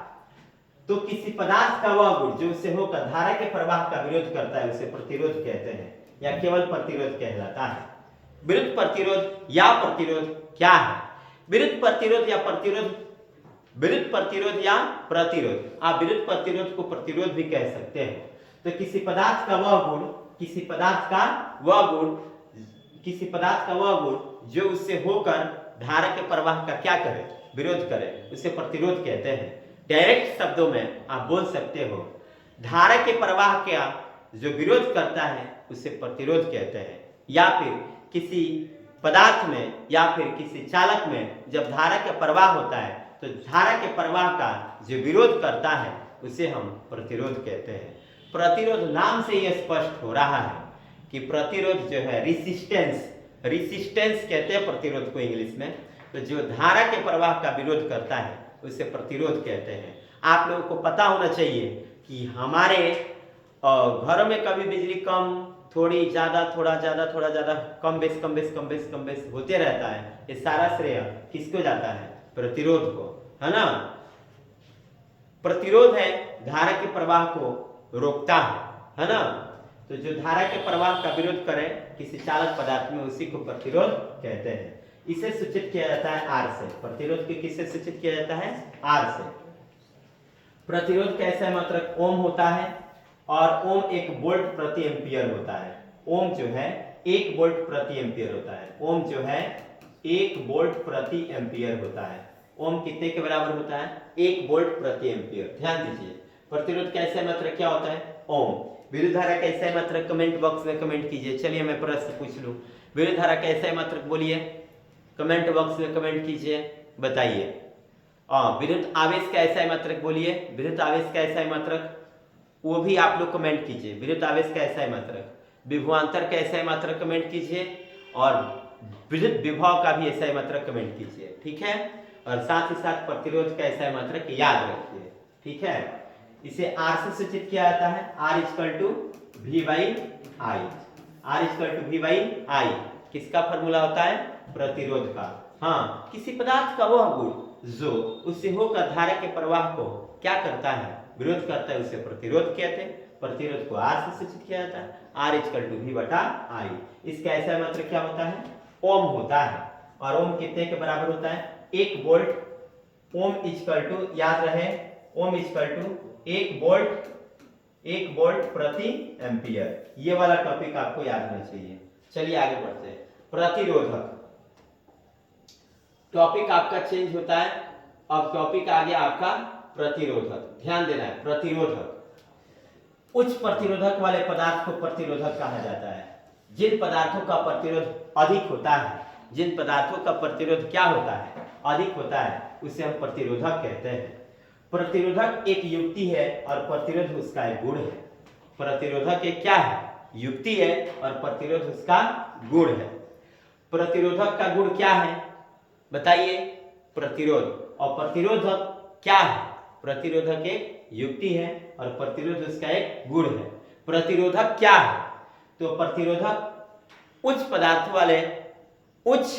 तो किसी पदार्थ का वह गुण जो उससे होकर धारा के प्रवाह का विरोध करता है उसे प्रतिरोध कहते हैं, या केवल प्रतिरोध कहलाता है। विरुद्ध प्रतिरोध या प्रतिरोध क्या है? विरुद्ध प्रतिरोध या प्रतिरोध, विरुद्ध प्रतिरोध या प्रतिरोध, आप विरुद्ध प्रतिरोध को प्रतिरोध भी कह सकते हैं। तो किसी पदार्थ का वह गुण, किसी पदार्थ का वह गुण, किसी पदार्थ का वह गुण जो उससे होकर धारा के प्रवाह का क्या करे? विरोध करे, उसे प्रतिरोध कहते हैं। डायरेक्ट शब्दों में आप बोल सकते हो, धारा के प्रवाह का जो विरोध करता है उसे प्रतिरोध कहते हैं। या फिर किसी पदार्थ में या फिर किसी चालक में जब धारा का प्रवाह होता है तो धारा के प्रवाह का जो विरोध करता है उसे हम प्रतिरोध कहते हैं। प्रतिरोध नाम से यह स्पष्ट हो रहा है कि प्रतिरोध जो है रेजिस्टेंस, रेजिस्टेंस कहते हैं प्रतिरोध को इंग्लिश में। तो जो धारा के प्रवाह का विरोध करता है उसे प्रतिरोध कहते हैं। आप लोगों को पता होना चाहिए कि हमारे घरों में कभी बिजली कम, थोड़ी ज्यादा, थोड़ा ज्यादा, थोड़ा ज्यादा, कम बेस, कम बेस, कम बेस, कम बेस होते रहता है। ये सारा श्रेय किसको जाता है? प्रतिरोध को, है ना। प्रतिरोध है धारा के प्रवाह को रोकता है ना। तो जो धारा के प्रवाह का विरोध करे किसी चालक पदार्थ में उसी को प्रतिरोध कहते हैं। इसे सूचित किया जाता है R से। प्रतिरोध को किससे सूचित किया जाता है? R से। प्रतिरोध का ऐसा मात्रक ओम होता है और ओम 1 वोल्ट प्रति एम्पियर होता है। ओम जो है 1 वोल्ट प्रति एम्पियर होता है। ओम जो है 1 वोल्ट प्रति एम्पियर होता है। ओम कितने के बराबर होता है? 1 वोल्ट प्रति एम्पियर। ध्यान दीजिए, प्रतिरोध का ऐसा मात्रक क्या होता है? ओम। विद्युत धारा का ऐसा मात्रक कमेंट बॉक्स में कमेंट कीजिए। चलिए मैं प्रश्न पूछ लूं, विद्युत धारा का ऐसा मात्रक बोलिए, कमेंट बॉक्स में कमेंट कीजिए, बताइए। विद्युत आवेश का ऐसा मात्रक बोलिए, विद्युत आवेश का ऐसा मात्रक, वो भी आप लोग कमेंट कीजिए। विद्युत आवेश का ऐसा मात्रक, विभवांतर का ऐसा मात्रक कमेंट कीजिए और विद्युत विभव का भी ऐसा मात्रक कमेंट कीजिए। ठीक है, और साथ ही साथ प्रतिरोध का ऐसा मात्रक याद रखिए। ठीक है, इसे R से सूचित किया जाता है। R = V/I। R = V/I किसका फॉर्मूला होता है? प्रतिरोध का। हाँ, किसी पदार्थ का वह गुण जो उससे होकर धारा के प्रवाह को क्या करता है? विरोध करता है, उसे प्रतिरोध कहते हैं। प्रतिरोध को R से सूचित किया जाता है। R = V/I। इसका ऐसा मात्रक क्या होता है? ओम होता है। और ओम कितने के बराबर होता है? 1 वोल्ट। ओम याद रहे, ओम 1 वोल्ट 1 वोल्ट प्रति एम्पियर। ये वाला टॉपिक आपको याद होना चाहिए। चलिए आगे बढ़ते हैं। प्रतिरोधक, टॉपिक आपका चेंज होता है। अब टॉपिक आ गया आपका प्रतिरोधक। ध्यान देना है, प्रतिरोधक। उच्च प्रतिरोधक वाले पदार्थ को प्रतिरोधक कहा जाता है। जिन पदार्थों का प्रतिरोध अधिक होता है, जिन पदार्थों का प्रतिरोध क्या होता है, अधिक होता है, उसे हम प्रतिरोधक कहते हैं। प्रतिरोधक एक युक्ति है और प्रतिरोध उसका एक गुण है। प्रतिरोधक एक क्या है? युक्ति है और प्रतिरोध उसका गुण है। प्रतिरोधक का गुण क्या है बताइए? प्रतिरोध। और प्रतिरोधक क्या है? प्रतिरोधक एक युक्ति है और प्रतिरोध उसका एक गुण है। प्रतिरोधक क्या है? तो प्रतिरोधक उच्च पदार्थ वाले, उच्च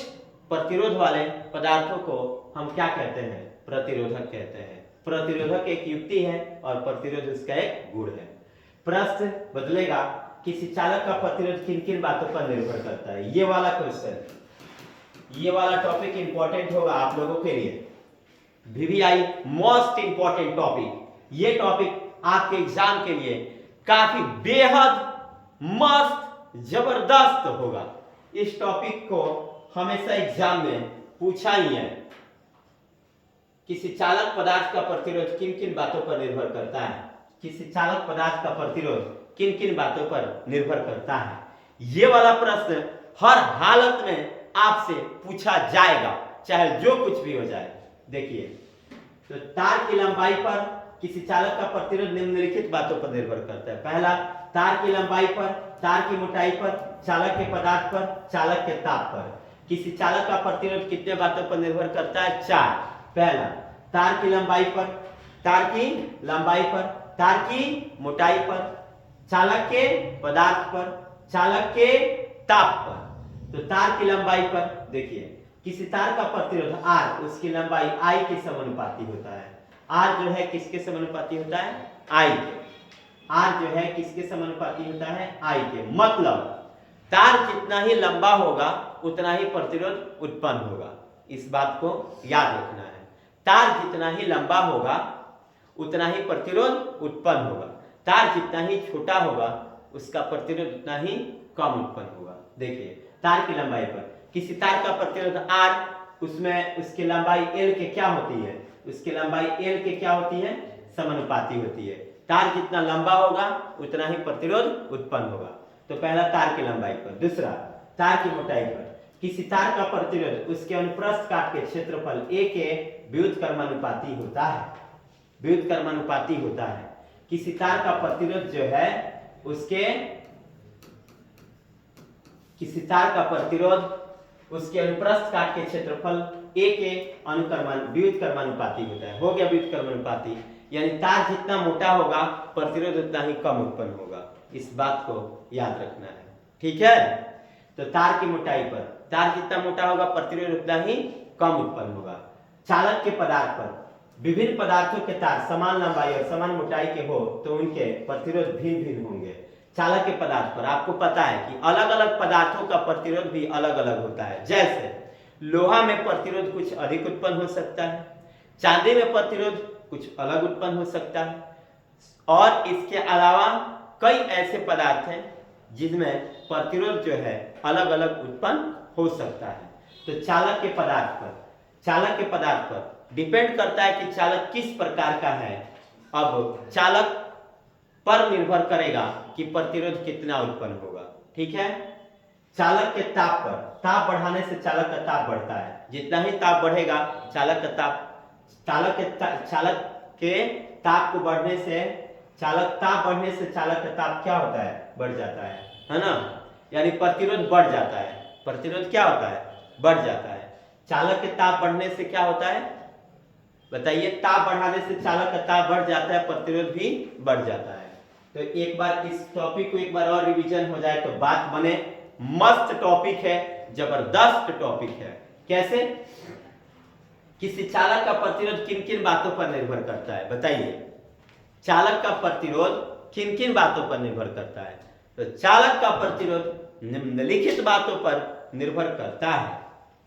प्रतिरोध वाले पदार्थों को हम क्या कहते हैं? प्रतिरोधक कहते हैं। प्रतिरोधक एक युक्ति है और प्रतिरोध उसका एक गुण है। प्रश्न बदलेगा, किसी चालक का प्रतिरोध किन किन बातों पर निर्भर करता है? ये वाला क्वेश्चन, ये वाला टॉपिक इंपॉर्टेंट होगा आप लोगों के लिए। VVI most important topic. ये टॉपिक आपके एग्जाम के लिए काफी बेहद मस्त जबरदस्त होगा। इस टॉपिक को हमेशा एग्जाम में पूछा ही है। किसी चालक पदार्थ का प्रतिरोध किन किन बातों पर निर्भर करता है? किसी चालक पदार्थ का प्रतिरोध किन किन बातों पर निर्भर करता है? ये वाला प्रश्न हर हालत में आपसे पूछा जाएगा, चाहे जो कुछ भी हो जाए। देखिए, तो तार की लंबाई पर किसी चालक का प्रतिरोध निम्नलिखित बातों पर निर्भर करता है। पहला, तार की लंबाई पर, तार की मोटाई पर, चालक के पदार्थ पर, चालक के ताप पर। किसी चालक का प्रतिरोध कितने बातों पर निर्भर करता है? 4। पहला, तार की लंबाई पर, तार की लंबाई पर, तार की मोटाई पर, चालक के पदार्थ पर, चालक के ताप पर। तो तार की लंबाई पर देखिए, किसी तार का प्रतिरोध R, उसकी लंबाई I के समानुपाती होता है। R जो है किसके समानुपाती होता है? I के। R जो है किसके समानुपाती होता है? I के। मतलब तार जितना ही लंबा होगा उतना ही प्रतिरोध उत्पन्न होगा। इस बात को याद रखना है। तार जितना ही लंबा होगा उतना ही प्रतिरोध उत्पन्न होगा। तार जितना ही छोटा होगा उसका प्रतिरोध उतना ही कम उत्पन्न होगा। देखिए, तार की लंबाई पर किसी तार का प्रतिरोध R, उसमें उसकी लंबाई L के क्या होती है? उसकी लंबाई L के क्या होती है? समानुपाती होती है। तार जितना लंबा होगा उतना ही प्रतिरोध उत्पन्न होगा। तो पहला तार की लंबाई पर। दूसरा, तार की मोटाई पर। किसी तार का प्रतिरोध उसके अनुप्रस्थ काट के क्षेत्रफल A के व्युत्क्रमानुपाती होता है। व्युत्क्रमानुपाती होता है। किसी तार का प्रतिरोध जो है उसके, किसी तार का प्रतिरोध उसके अनुप्रस्थ काट के क्षेत्रफल A के व्युत्क्रमानुपाती होता है। हो गया व्युत्क्रमानुपाती, यानी तार जितना मोटा होगा प्रतिरोध उतना ही कम उत्पन्न होगा। इस बात को याद रखना है, ठीक है? तो तार की मोटाई पर, तार जितना मोटा होगा प्रतिरोध उतना ही कम उत्पन्न होगा। चालक के पदार्थ पर, विभिन्न पदार्थों के तार समान लंबाई और समान मोटाई के हो तो उनके प्रतिरोध भिन्न भिन्न होंगे। चालक के पदार्थ पर आपको पता है कि अलग अलग पदार्थों का प्रतिरोध भी अलग अलग होता है। जैसे लोहा में प्रतिरोध कुछ अधिक उत्पन्न हो सकता है, चांदी में प्रतिरोध कुछ अलग उत्पन्न हो सकता है, और इसके अलावा कई ऐसे पदार्थ हैं जिनमें प्रतिरोध जो है अलग अलग उत्पन्न हो सकता है। तो चालक के पदार्थ पर, चालक के पदार्थ पर डिपेंड करता है कि चालक किस प्रकार का है। अब चालक पर निर्भर करेगा कि प्रतिरोध कितना उत्पन्न होगा, ठीक है? चालक के ताप पर, ताप बढ़ाने से चालक का ताप बढ़ता है। जितना ही ताप बढ़ेगा चालक का ताप, चालक के ताप को बढ़ने से, चालक ताप बढ़ने से चालक का ताप क्या होता है? बढ़ जाता है ना? यानी प्रतिरोध बढ़ जाता है। प्रतिरोध क्या होता है? बढ़ जाता है। चालक के ताप बढ़ने से क्या होता है बताइए? ताप बढ़ाने से चालक का ताप बढ़ जाता है, प्रतिरोध भी बढ़ जाता है। तो एक बार इस टॉपिक को एक बार और रिवीजन हो जाए तो बात बने। मस्त टॉपिक है, जबरदस्त टॉपिक है। कैसे? किसी चालक का प्रतिरोध किन किन बातों पर निर्भर करता है बताइए? चालक का प्रतिरोध किन किन बातों पर निर्भर करता है? तो चालक का प्रतिरोध निम्नलिखित बातों पर निर्भर करता है,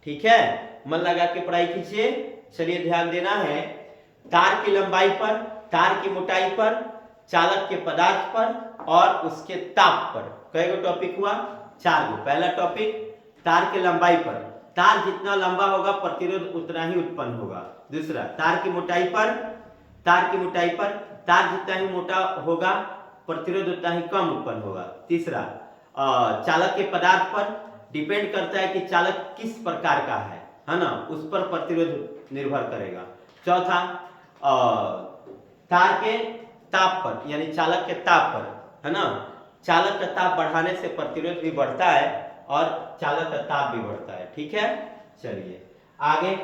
ठीक है? मन लगा के पढ़ाई कीजिए। चलिए ध्यान देना है, तार की लंबाई पर, तार की मोटाई पर, चालक के पदार्थ पर और उसके ताप पर। कई गो टॉपिक हुआ? 4 गो। पहला टॉपिक तार के लंबाई पर, तार जितना लंबा होगा प्रतिरोध उतना ही उत्पन्न होगा। दूसरा तार की मोटाई पर, तार जितना ही मोटा होगा प्रतिरोध उतना ही कम उत्पन्न होगा। तीसरा चालक के पदार्थ पर, डिपेंड करता है कि चालक किस प्रकार का है ना, उस पर प्रतिरोध निर्भर करेगा। चौथा तार के ताप पर, यानी चालक के ताप पर, है ना, चालक का ताप बढ़ाने से प्रतिरोध भी बढ़ता है और चालक का ताप भी बढ़ता है। ठीक है, चलिए आगे।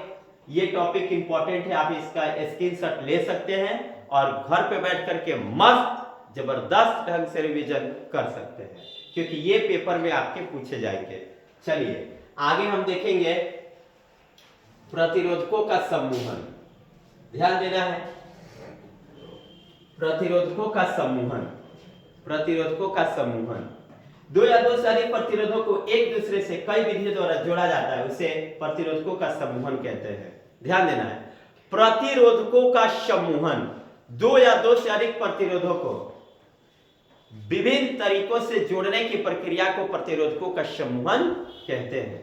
ये टॉपिक इंपॉर्टेंट है, आप इसका स्क्रीनशॉट ले सकते हैं और घर पे बैठ करके मस्त जबरदस्त ढंग से रिवीजन कर सकते हैं, क्योंकि ये पेपर में आपके पूछे जाएंगे। चलिए आगे हम देखेंगे प्रतिरोधकों का समूहन। ध्यान देना है, प्रतिरोधकों का समूहन। दो या दो से अधिक प्रतिरोधों को एक दूसरे से कई विधियों द्वारा जोड़ा जाता है, उसे प्रतिरोधकों का समूहन कहते हैं। ध्यान देना है, प्रतिरोधकों का समूहन, दो या दो से अधिक प्रतिरोधों को विभिन्न तरीकों से जोड़ने की प्रक्रिया को प्रतिरोधकों का समूहन कहते हैं।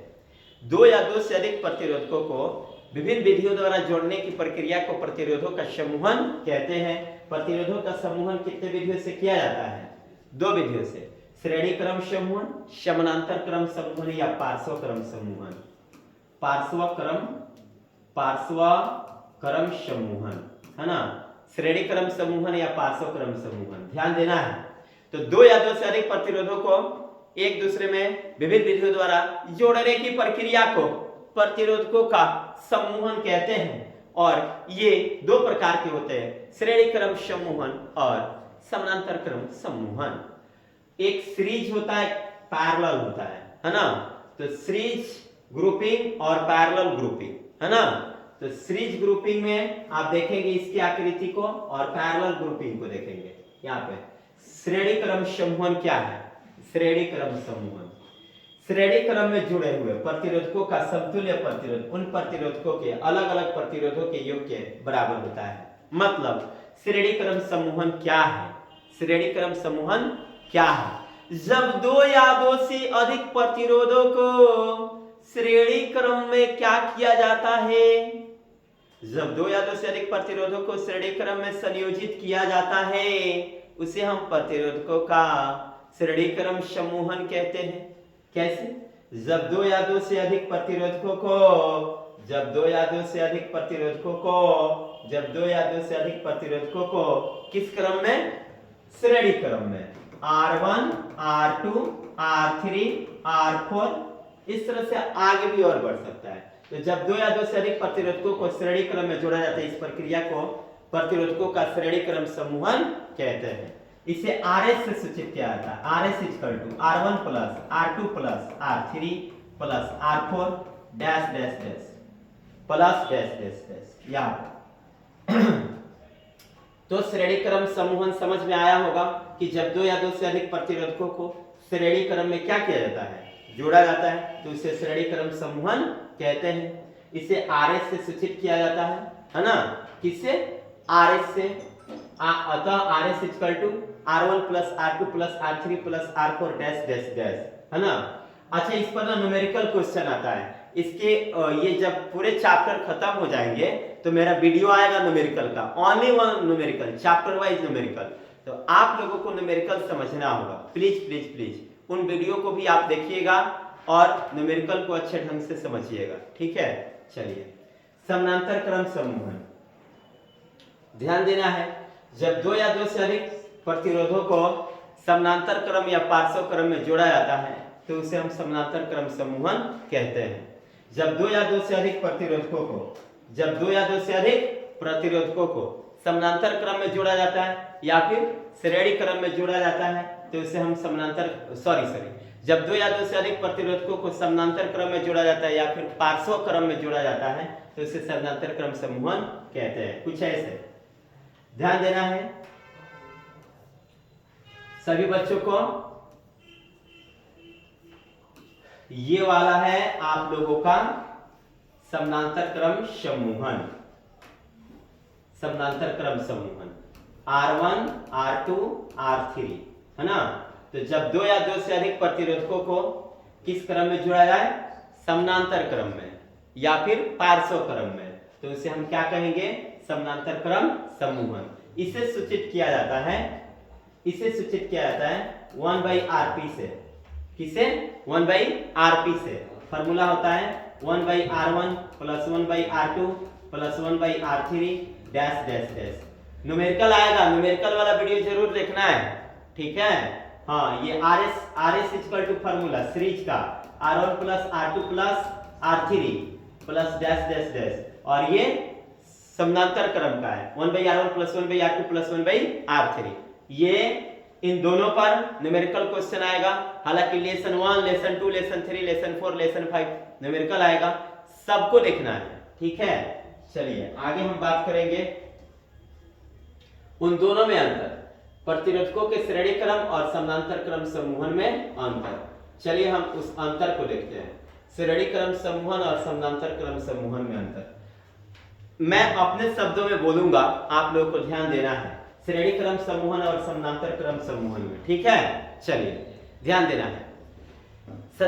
दो या दो से अधिक प्रतिरोधकों को विभिन्न विधियों द्वारा जोड़ने की प्रक्रिया को प्रतिरोधों का समूहन कहते हैं। प्रतिरोधों का समूहन कितने विधियों से किया जाता है? 2 विधियों से, श्रेणी क्रम समूहन, समानांतर क्रम समूहन या पार्श्व क्रम समूहन। पार्श्व क्रम समूहन, है ना, श्रेणी क्रम समूहन या पार्श्व क्रम समूहन। ध्यान देना है, तो 2 या 2 से अधिक प्रतिरोधों को एक दूसरे में विभिन्न विधियों द्वारा जोड़ने की प्रक्रिया को प्रतिरोधकों का समूहन कहते हैं। और ये 2 प्रकार के होते हैं, श्रेणी क्रम समूहन और समानांतर क्रम समूहन। एक सीरीज होता है, पैरेलल होता है ना, तो सीरीज ग्रुपिंग और पैरेलल ग्रुपिंग, है ना। तो सीरीज ग्रुपिंग में आप देखेंगे इसकी आकृति को, और पैरेलल ग्रुपिंग को देखेंगे। यहाँ पे श्रेणी क्रम समूहन क्या है? श्रेणी क्रम समूहन, श्रेणी क्रम में जुड़े हुए प्रतिरोधकों का समतुल्य प्रतिरोध उन प्रतिरोधकों के अलग अलग प्रतिरोधों के योग के बराबर होता है। मतलब श्रेणी क्रम समूहन क्या है? श्रेणी क्रम समूहन क्या है? जब 2 या 2 से अधिक प्रतिरोधों को श्रेणी क्रम में क्या किया जाता है? जब 2 या 2 से अधिक प्रतिरोधों को श्रेणी क्रम में संयोजित किया जाता है, उसे हम प्रतिरोधकों का श्रेणी क्रम समूहन कहते हैं। कैसे? जब 2 या 2 से अधिक प्रतिरोधकों को किस क्रम में? श्रेणी क्रम में, R1, R2, R3, R4, इस तरह से आगे भी और बढ़ सकता है। तो जब 2 या 2 से अधिक प्रतिरोधकों को श्रेणी क्रम में जोड़ा जाता है, इस प्रक्रिया को प्रतिरोधकों का श्रेणी क्रम समूहन कहते हैं। इसे RS से सूचित किया जाता है। RS = R1 + R2 + R3 + R4 dash dash dash plus dash dash dash. यहाँ तो श्रेणी क्रम समूहन समझ में आया होगा कि जब 2 या 2 से अधिक प्रतिरोधकों को श्रेणी क्रम में क्या किया जाता है? जोड़ा जाता है, तो इसे श्रेणी क्रम समूहन कहते हैं। इसे RS से सूचित किया जाता है ना। किससे? RS से। अतः RS = R1 + R2 + R3 + R4 dash dash dash, है ना। अच्छा, इस पर ना न्यूमेरिकल क्वेश्चन आता है। इसके ये जब पूरे चैप्टर खत्म हो जाएंगे तो मेरा वीडियो आएगा न्यूमेरिकल का, only one numerical, chapter wise numerical. तो आप लोगों को न्यूमेरिकल समझना होगा। प्लीज प्लीज प्लीज उन वीडियो को भी आप देखिएगा और न्यूमेरिकल को अच्छे ढंग से समझिएगा। ठीक है, चलिए समानांतर क्रम समूहन। ध्यान देना है, जब 2 या 2 से अधिक प्रतिरोधों को समानांतर क्रम या पार्श्व क्रम में जोड़ा जाता है, तो उसे हम समानांतर क्रम समूहन कहते हैं। जब 2 या 2 से अधिक प्रतिरोधकों को समानांतर क्रम में जोड़ा जाता है या फिर श्रेणी क्रम में जोड़ा जाता है, तो उसे हम जब 2 या 2 से अधिक प्रतिरोधकों को समानांतर क्रम में जोड़ा जाता है या फिर पार्श्व क्रम में जोड़ा जाता है, तो इसे समानांतर क्रम समूहन कहते हैं। कुछ ऐसे ध्यान देना है सभी बच्चों को। ये वाला है आप लोगों का समानांतर क्रम समूहन। R1 R2 R3, है ना। तो जब दो या दो से अधिक प्रतिरोधकों को किस क्रम में जोड़ा जाए, समानांतर क्रम में या फिर पार्श्व क्रम में, तो इसे हम क्या कहेंगे, समानांतर क्रम समूहन। इसे सूचित किया जाता है 1/Rp से। किसे? 1/Rp से। फॉर्मूला होता है 1/R1 plus 1/R2 plus 1/R3 dash dash dash. Numerical आएगा, न्यूमेरिकल वाला वीडियो जरूर देखना है, ठीक है। हाँ, ये RS equal to formula series का R1 plus R2 plus R3 plus dash dash dash, और ये समानांतर क्रम का है 1/R1 plus 1/R2 plus 1/R3। ये इन दोनों पर न्यूमेरिकल क्वेश्चन आएगा। हालांकि lesson 1, lesson 2, lesson 3, lesson 4, lesson 5 numerical आएगा, सबको देखना है, ठीक है। चलिए आगे हम बात करेंगे उन दोनों में अंतर, प्रतिरोधकों के श्रेणी क्रम और समानांतर क्रम समूहन में अंतर। चलिए हम उस अंतर को देखते हैं, श्रेणी क्रम समूहन और समानांतर क्रम समूहन में अंतर। मैं अपने शब्दों में बोलूंगा, आप लोगों को ध्यान देना है श्रेणी क्रम समूहन और समानांतर क्रम समूहन में, ठीक है। चलिए ध्यान देना है।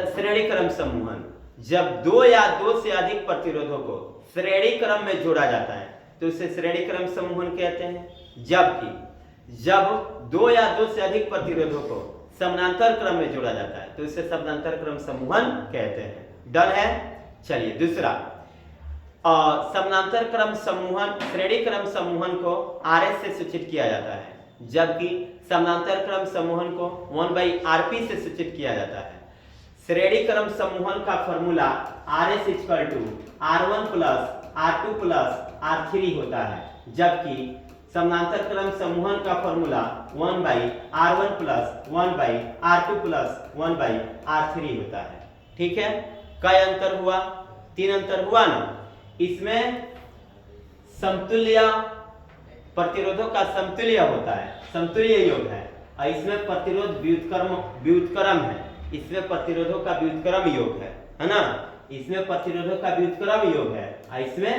श्रेणी क्रम समूहन, जब दो या दो से अधिक प्रतिरोधों को श्रेणी क्रम में जोड़ा जाता है तो उसे श्रेणी क्रम समूहन कहते हैं। जबकि जब दो या दो से अधिक प्रतिरोधों को समानांतर क्रम में जोड़ा जाता है तो इसे समानांतर क्रम समूहन कहते हैं। डन है। चलिए दूसरा, समानांतर क्रम समूहन, श्रेणी क्रम समूहन को RS से सूचित किया जाता है, जबकि समानांतर क्रम समूहन को 1/Rp से सूचित किया जाता है। श्रेणी क्रम समूहन का formula RS equal to R1 plus R2 plus R3 होता है, जबकि समानांतर क्रम समूहन का formula 1/R1 plus 1/R2 plus 1/R3 होता है, ठीक है। कई अंतर हुआ? 3 अंतर हुआ ना। इसमें समतुल्य प्रतिरोधों का समतुल्य होता है, समतुल्य योग है, और इसमें प्रतिरोध व्युत्क्रम है, इसमें प्रतिरोधों का व्युत्क्रम योग है ना। इसमें प्रतिरोधों का व्युत्क्रम योग है और इसमें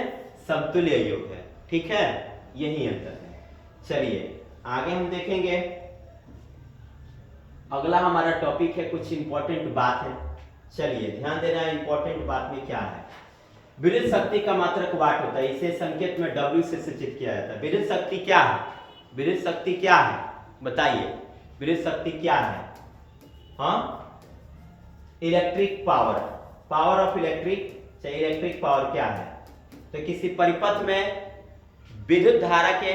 समतुल्य योग है, ठीक है। यही अंतर है। चलिए आगे हम देखेंगे, अगला हमारा टॉपिक है, कुछ इंपॉर्टेंट बात है। चलिए ध्यान देना, इंपॉर्टेंट बात में क्या है। विद्युत शक्ति का मात्रक वाट होता है, इसे संकेत में W से सूचित किया जाता है। विद्युत शक्ति क्या है? विद्युत शक्ति क्या है बताइए, विद्युत शक्ति क्या है? हाँ, electric power, power of electric, चाहे इलेक्ट्रिक पावर क्या है? तो किसी परिपथ में विद्युत धारा के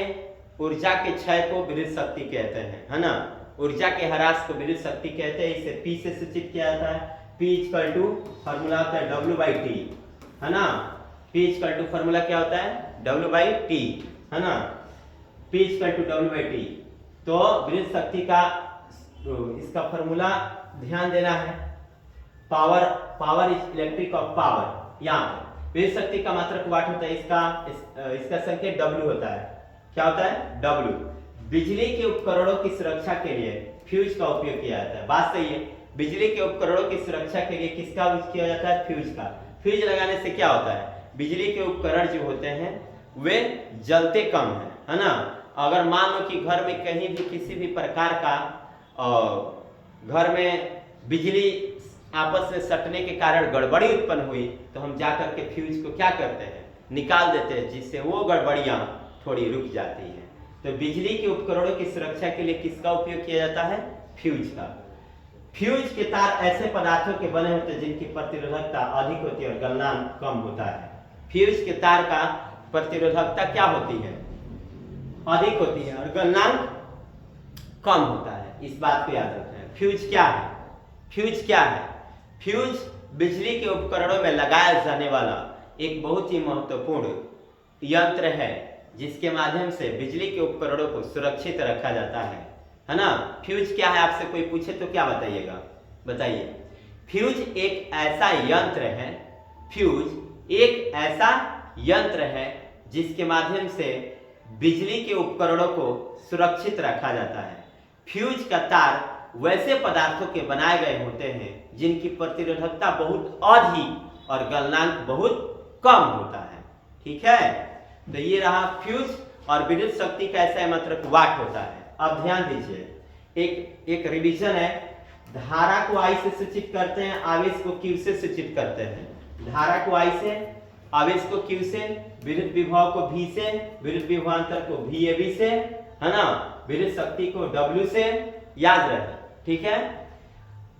ऊर्जा के क्षय को विद्युत शक्ति कहते हैं, है ना। ऊर्जा के ह्रास को विद्युत शक्ति कहते हैं। इसे P से सूचित किया जाता है। P इक्वल टू फॉर्मूला होता है W/T, है ना। P इक्वल टू फॉर्मूला क्या होता है? W/T, है ना। P equal to W/T। तो विद्युत शक्ति का इसका फॉर्मूला ध्यान देना है, power is electric of power. यहाँ विद्युत शक्ति का मात्रक वाट होता है, इसका संकेत W होता है। क्या होता है? W। बिजली के उपकरणों की सुरक्षा के लिए फ्यूज का उपयोग किया जाता है। बात सही है। बिजली के उपकरणों की सुरक्षा के लिए किसका यूज किया जाता है? फ्यूज का। फ्यूज लगाने से क्या होता है? बिजली के उपकरण जो होते हैं वे जलते कम है ना। अगर मान लो कि घर में कहीं भी किसी भी प्रकार का घर में बिजली आपस में सटने के कारण गड़बड़ी उत्पन्न हुई तो हम जाकर के फ्यूज को क्या करते हैं? निकाल देते हैं, जिससे वो गड़बड़ियां थोड़ी रुक जाती है। तो बिजली के उपकरणों की सुरक्षा के लिए किसका उपयोग किया जाता है? फ्यूज का। फ्यूज के तार ऐसे पदार्थों के बने होते हैं जिनकी प्रतिरोधकता अधिक होती है और गलनांक कम होता है। फ्यूज के तार का प्रतिरोधकता क्या होती है? अधिक होती है और गलनांक कम होता है। इस बात को याद रखना है। फ्यूज क्या है? फ्यूज क्या है? फ्यूज बिजली के उपकरणों में लगाया जाने वाला एक बहुत ही महत्वपूर्ण यंत्र है, जिसके माध्यम से बिजली के उपकरणों को सुरक्षित रखा जाता है ना। फ्यूज क्या है? आपसे कोई पूछे तो क्या बताइएगा? बताइए। फ्यूज एक ऐसा यंत्र है, फ्यूज एक ऐसा यंत्र है जिसके माध्यम से बिजली के उपकरणों को सुरक्षित रखा जाता है। फ्यूज का तार वैसे पदार्थों के बनाए गए होते हैं जिनकी प्रतिरोधकता बहुत अधिक और गलनांक बहुत कम होता है। ठीक है, तो ये रहा फ्यूज और विद्युत शक्ति का SI मात्रक वाट होता है। अब ध्यान दीजिए, एक रिवीजन है। धारा को I से सूचित करते हैं, आवेश को Q से सूचित करते हैं। धारा को I से, आवेश को Q से, विद्युत विभव को V से, विद्युत विभवांतर को VAB से, है ना, विद्युत शक्ति को W से। याद रहे, ठीक है।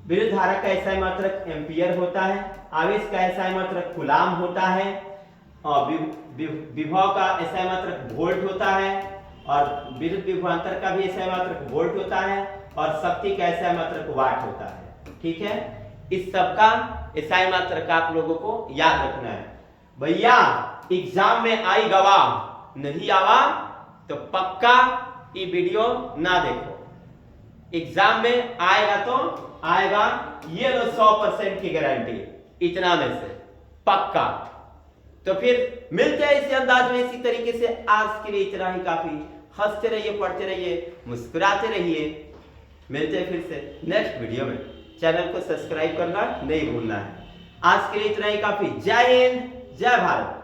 विद्युत धारा का SI मात्रक एम्पियर होता है, आवेश का SI मात्रक कूलाम होता है, और विभव का SI मात्रक वोल्ट होता है, और विद्युत विभवांतर का भी SI मात्रक वोल्ट होता है, और शक्ति का SI मात्रक वाट होता है। ठीक है, इस सब का SI मात्रक आप लोगों को याद रखना है। भैया एग्जाम में आई गवाह, नहीं आवा तो पक्का ये वीडियो ना देखो। एग्जाम में आएगा तो आएगा, ये लो 100% की गारंटी, इतना में से पक्का। तो फिर मिलते हैं इसी अंदाज में, इसी तरीके से। आज के लिए इतना ही काफी। हंसते रहिए, पढ़ते रहिए, मुस्कुराते रहिए। मिलते हैं फिर से नेक्स्ट वीडियो में। चैनल को सब्सक्राइब करना नहीं भूलना है। आज के लिए इतना ही काफी। जय हिंद, जय भारत।